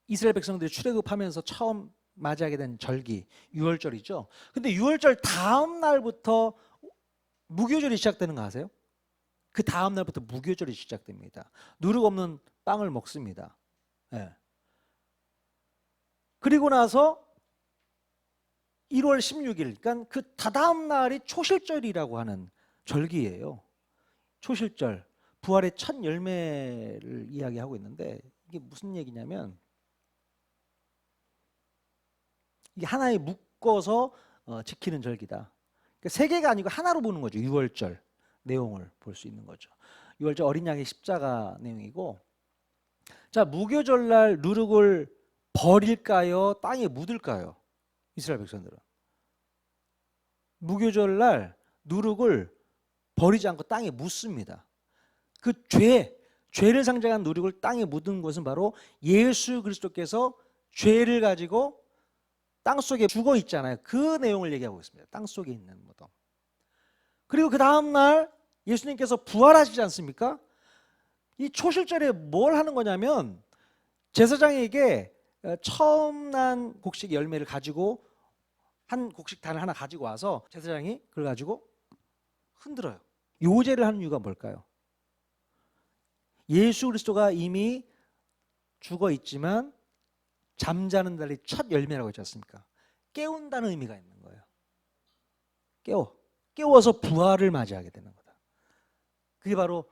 이스라엘 백성들이 출애굽하면서 처음 맞이하게 된 절기 6월절이죠. 근데 6월절 다음 날부터 무교절이 시작되는 거 아세요? 그 다음 날부터 무교절이 시작됩니다. 누룩 없는 빵을 먹습니다. 네. 그리고 나서 1월 16일, 그러니까 그 다다음 날이 초실절이라고 하는 절기예요. 초실절, 부활의 첫 열매를 이야기하고 있는데 이게 무슨 얘기냐면 이게 하나에 묶어서 지키는 절기다. 그러니까 세 개가 아니고 하나로 보는 거죠. 6월절 내용을 볼 수 있는 거죠. 6월절 어린 양의 십자가 내용이고, 자, 무교절날 누룩을 버릴까요? 땅에 묻을까요? 이스라엘 백성들은 무교절날 누룩을 버리지 않고 땅에 묻습니다. 그 죄를 상징한 누룩을 땅에 묻은 것은 바로 예수 그리스도께서 죄를 가지고 땅 속에 죽어 있잖아요. 그 내용을 얘기하고 있습니다. 땅 속에 있는 무덤. 그리고 그 다음 날 예수님께서 부활하시지 않습니까? 이 초실절에 뭘 하는 거냐면 제사장에게 처음 난 곡식 열매를 가지고 한 곡식 단을 하나 가지고 와서 제사장이 그걸 가지고 흔들어요. 요제를 하는 이유가 뭘까요? 예수 그리스도가 이미 죽어 있지만 잠자는 날이 첫 열매라고 했지 않습니까? 깨운다는 의미가 있는 거예요. 깨워서 부활을 맞이하게 되는 거다. 그게 바로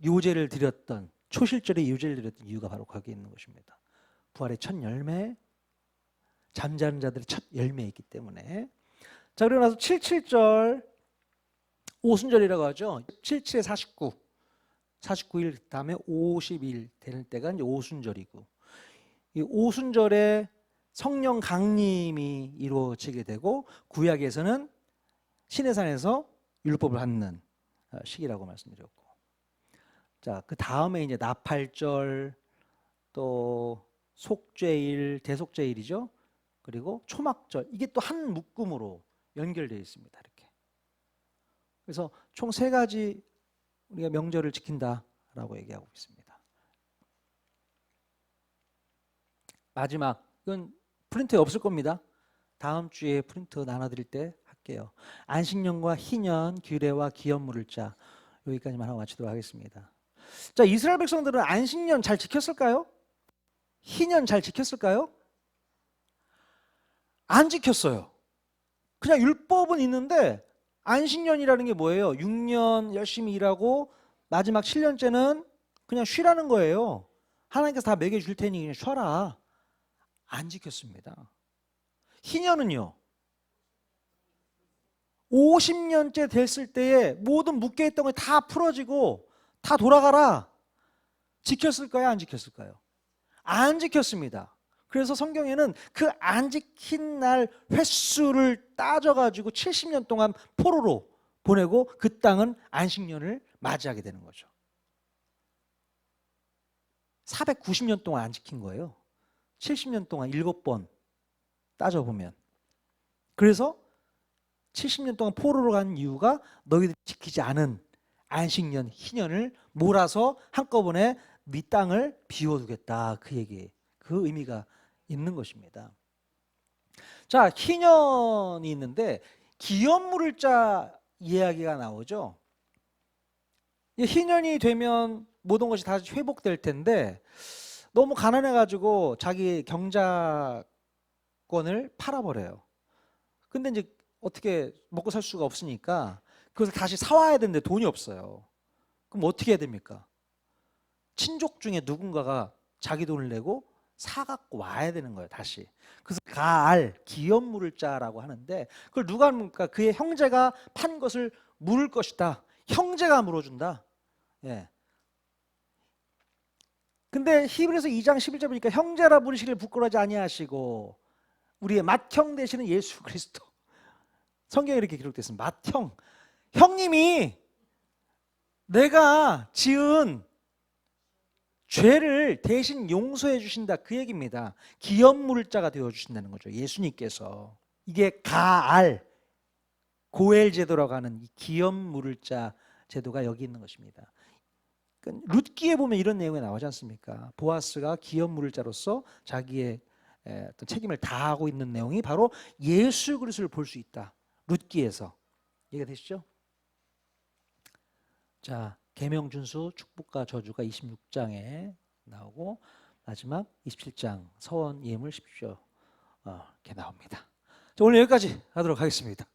요제를 드렸던, 초실절에 요제를 드렸던 이유가 바로 거기에 있는 것입니다. 부활의 첫 열매, 잠자는 자들의 첫 열매이기 때문에. 자, 그리고 나서 77절 오순절이라고 하죠. 77에 49, 49일 다음에 50일 되는 때가 이제 오순절이고, 이 오순절에 성령 강림이 이루어지게 되고 구약에서는 시내산에서 율법을 받는 시기라고 말씀드렸고, 자, 그 다음에 이제 나팔절, 또 속죄일, 대속죄일이죠. 그리고 초막절, 이게 또 한 묶음으로 연결되어 있습니다. 이렇게. 그래서 총 3가지 우리가 명절을 지킨다라고 얘기하고 있습니다. 마지막, 이건 프린트에 없을 겁니다. 다음 주에 프린트 나눠드릴 때 할게요. 안식년과 희년, 규례와 기업물을자, 여기까지만 하고 마치도록 하겠습니다. 자, 이스라엘 백성들은 안식년 잘 지켰을까요? 희년 잘 지켰을까요? 안 지켰어요. 그냥 율법은 있는데 안식년이라는 게 뭐예요? 6년 열심히 일하고 마지막 7년째는 그냥 쉬라는 거예요. 하나님께서 다 먹여줄 테니 그냥 쉬어라. 안 지켰습니다. 희년은요, 50년째 됐을 때에 모든 묶여있던 거 다 풀어지고 다 돌아가라. 지켰을까요? 안 지켰을까요? 안 지켰습니다. 그래서 성경에는 그 안 지킨 날 횟수를 따져가지고 70년 동안 포로로 보내고 그 땅은 안식년을 맞이하게 되는 거죠. 490년 동안 안 지킨 거예요. 70년 동안 7번 따져보면. 그래서 70년 동안 포로로 간 이유가 너희들이 지키지 않은 안식년, 희년을 몰아서 한꺼번에 네 땅을 비워두겠다. 그 얘기, 그 의미가 있는 것입니다. 자, 희년이 있는데 기업물을자 이야기가 나오죠. 희년이 되면 모든 것이 다시 회복될 텐데 너무 가난해가지고 자기 경작권을 팔아버려요. 근데 이제 어떻게 먹고 살 수가 없으니까 그것을 다시 사와야 되는데 돈이 없어요. 그럼 어떻게 해야 됩니까? 친족 중에 누군가가 자기 돈을 내고 사갖고 와야 되는 거예요, 다시. 그래서 가알, 기업물을자라고 하는데 그걸 누가 합니까? 그의 형제가 판 것을 물을 것이다. 형제가 물어준다. 예. 근데 히브리서 2장 11절 보니까 형제라 부르시길 부끄러워하지 아니하시고 우리의 맏형 되시는 예수 그리스도. 성경에 이렇게 기록됐습니다. 맏형. 형님이 내가 지은 죄를 대신 용서해 주신다, 그 얘기입니다. 기업물자가 되어 주신다는 거죠. 예수님께서. 이게 가알, 고엘 제도라고 하는 이 기업물자 제도가 여기 있는 것입니다. 룻기에 보면 이런 내용이 나오지 않습니까? 보아스가 기업물자로서 자기의 어떤 책임을 다하고 있는 내용이 바로 예수 그리스도를 볼 수 있다. 룻기에서. 이해가 되시죠? 자, 계명 준수 축복과 저주가 26장에 나오고 마지막 27장 서원 예물 십시오 이렇게 나옵니다. 자, 오늘 여기까지 하도록 하겠습니다.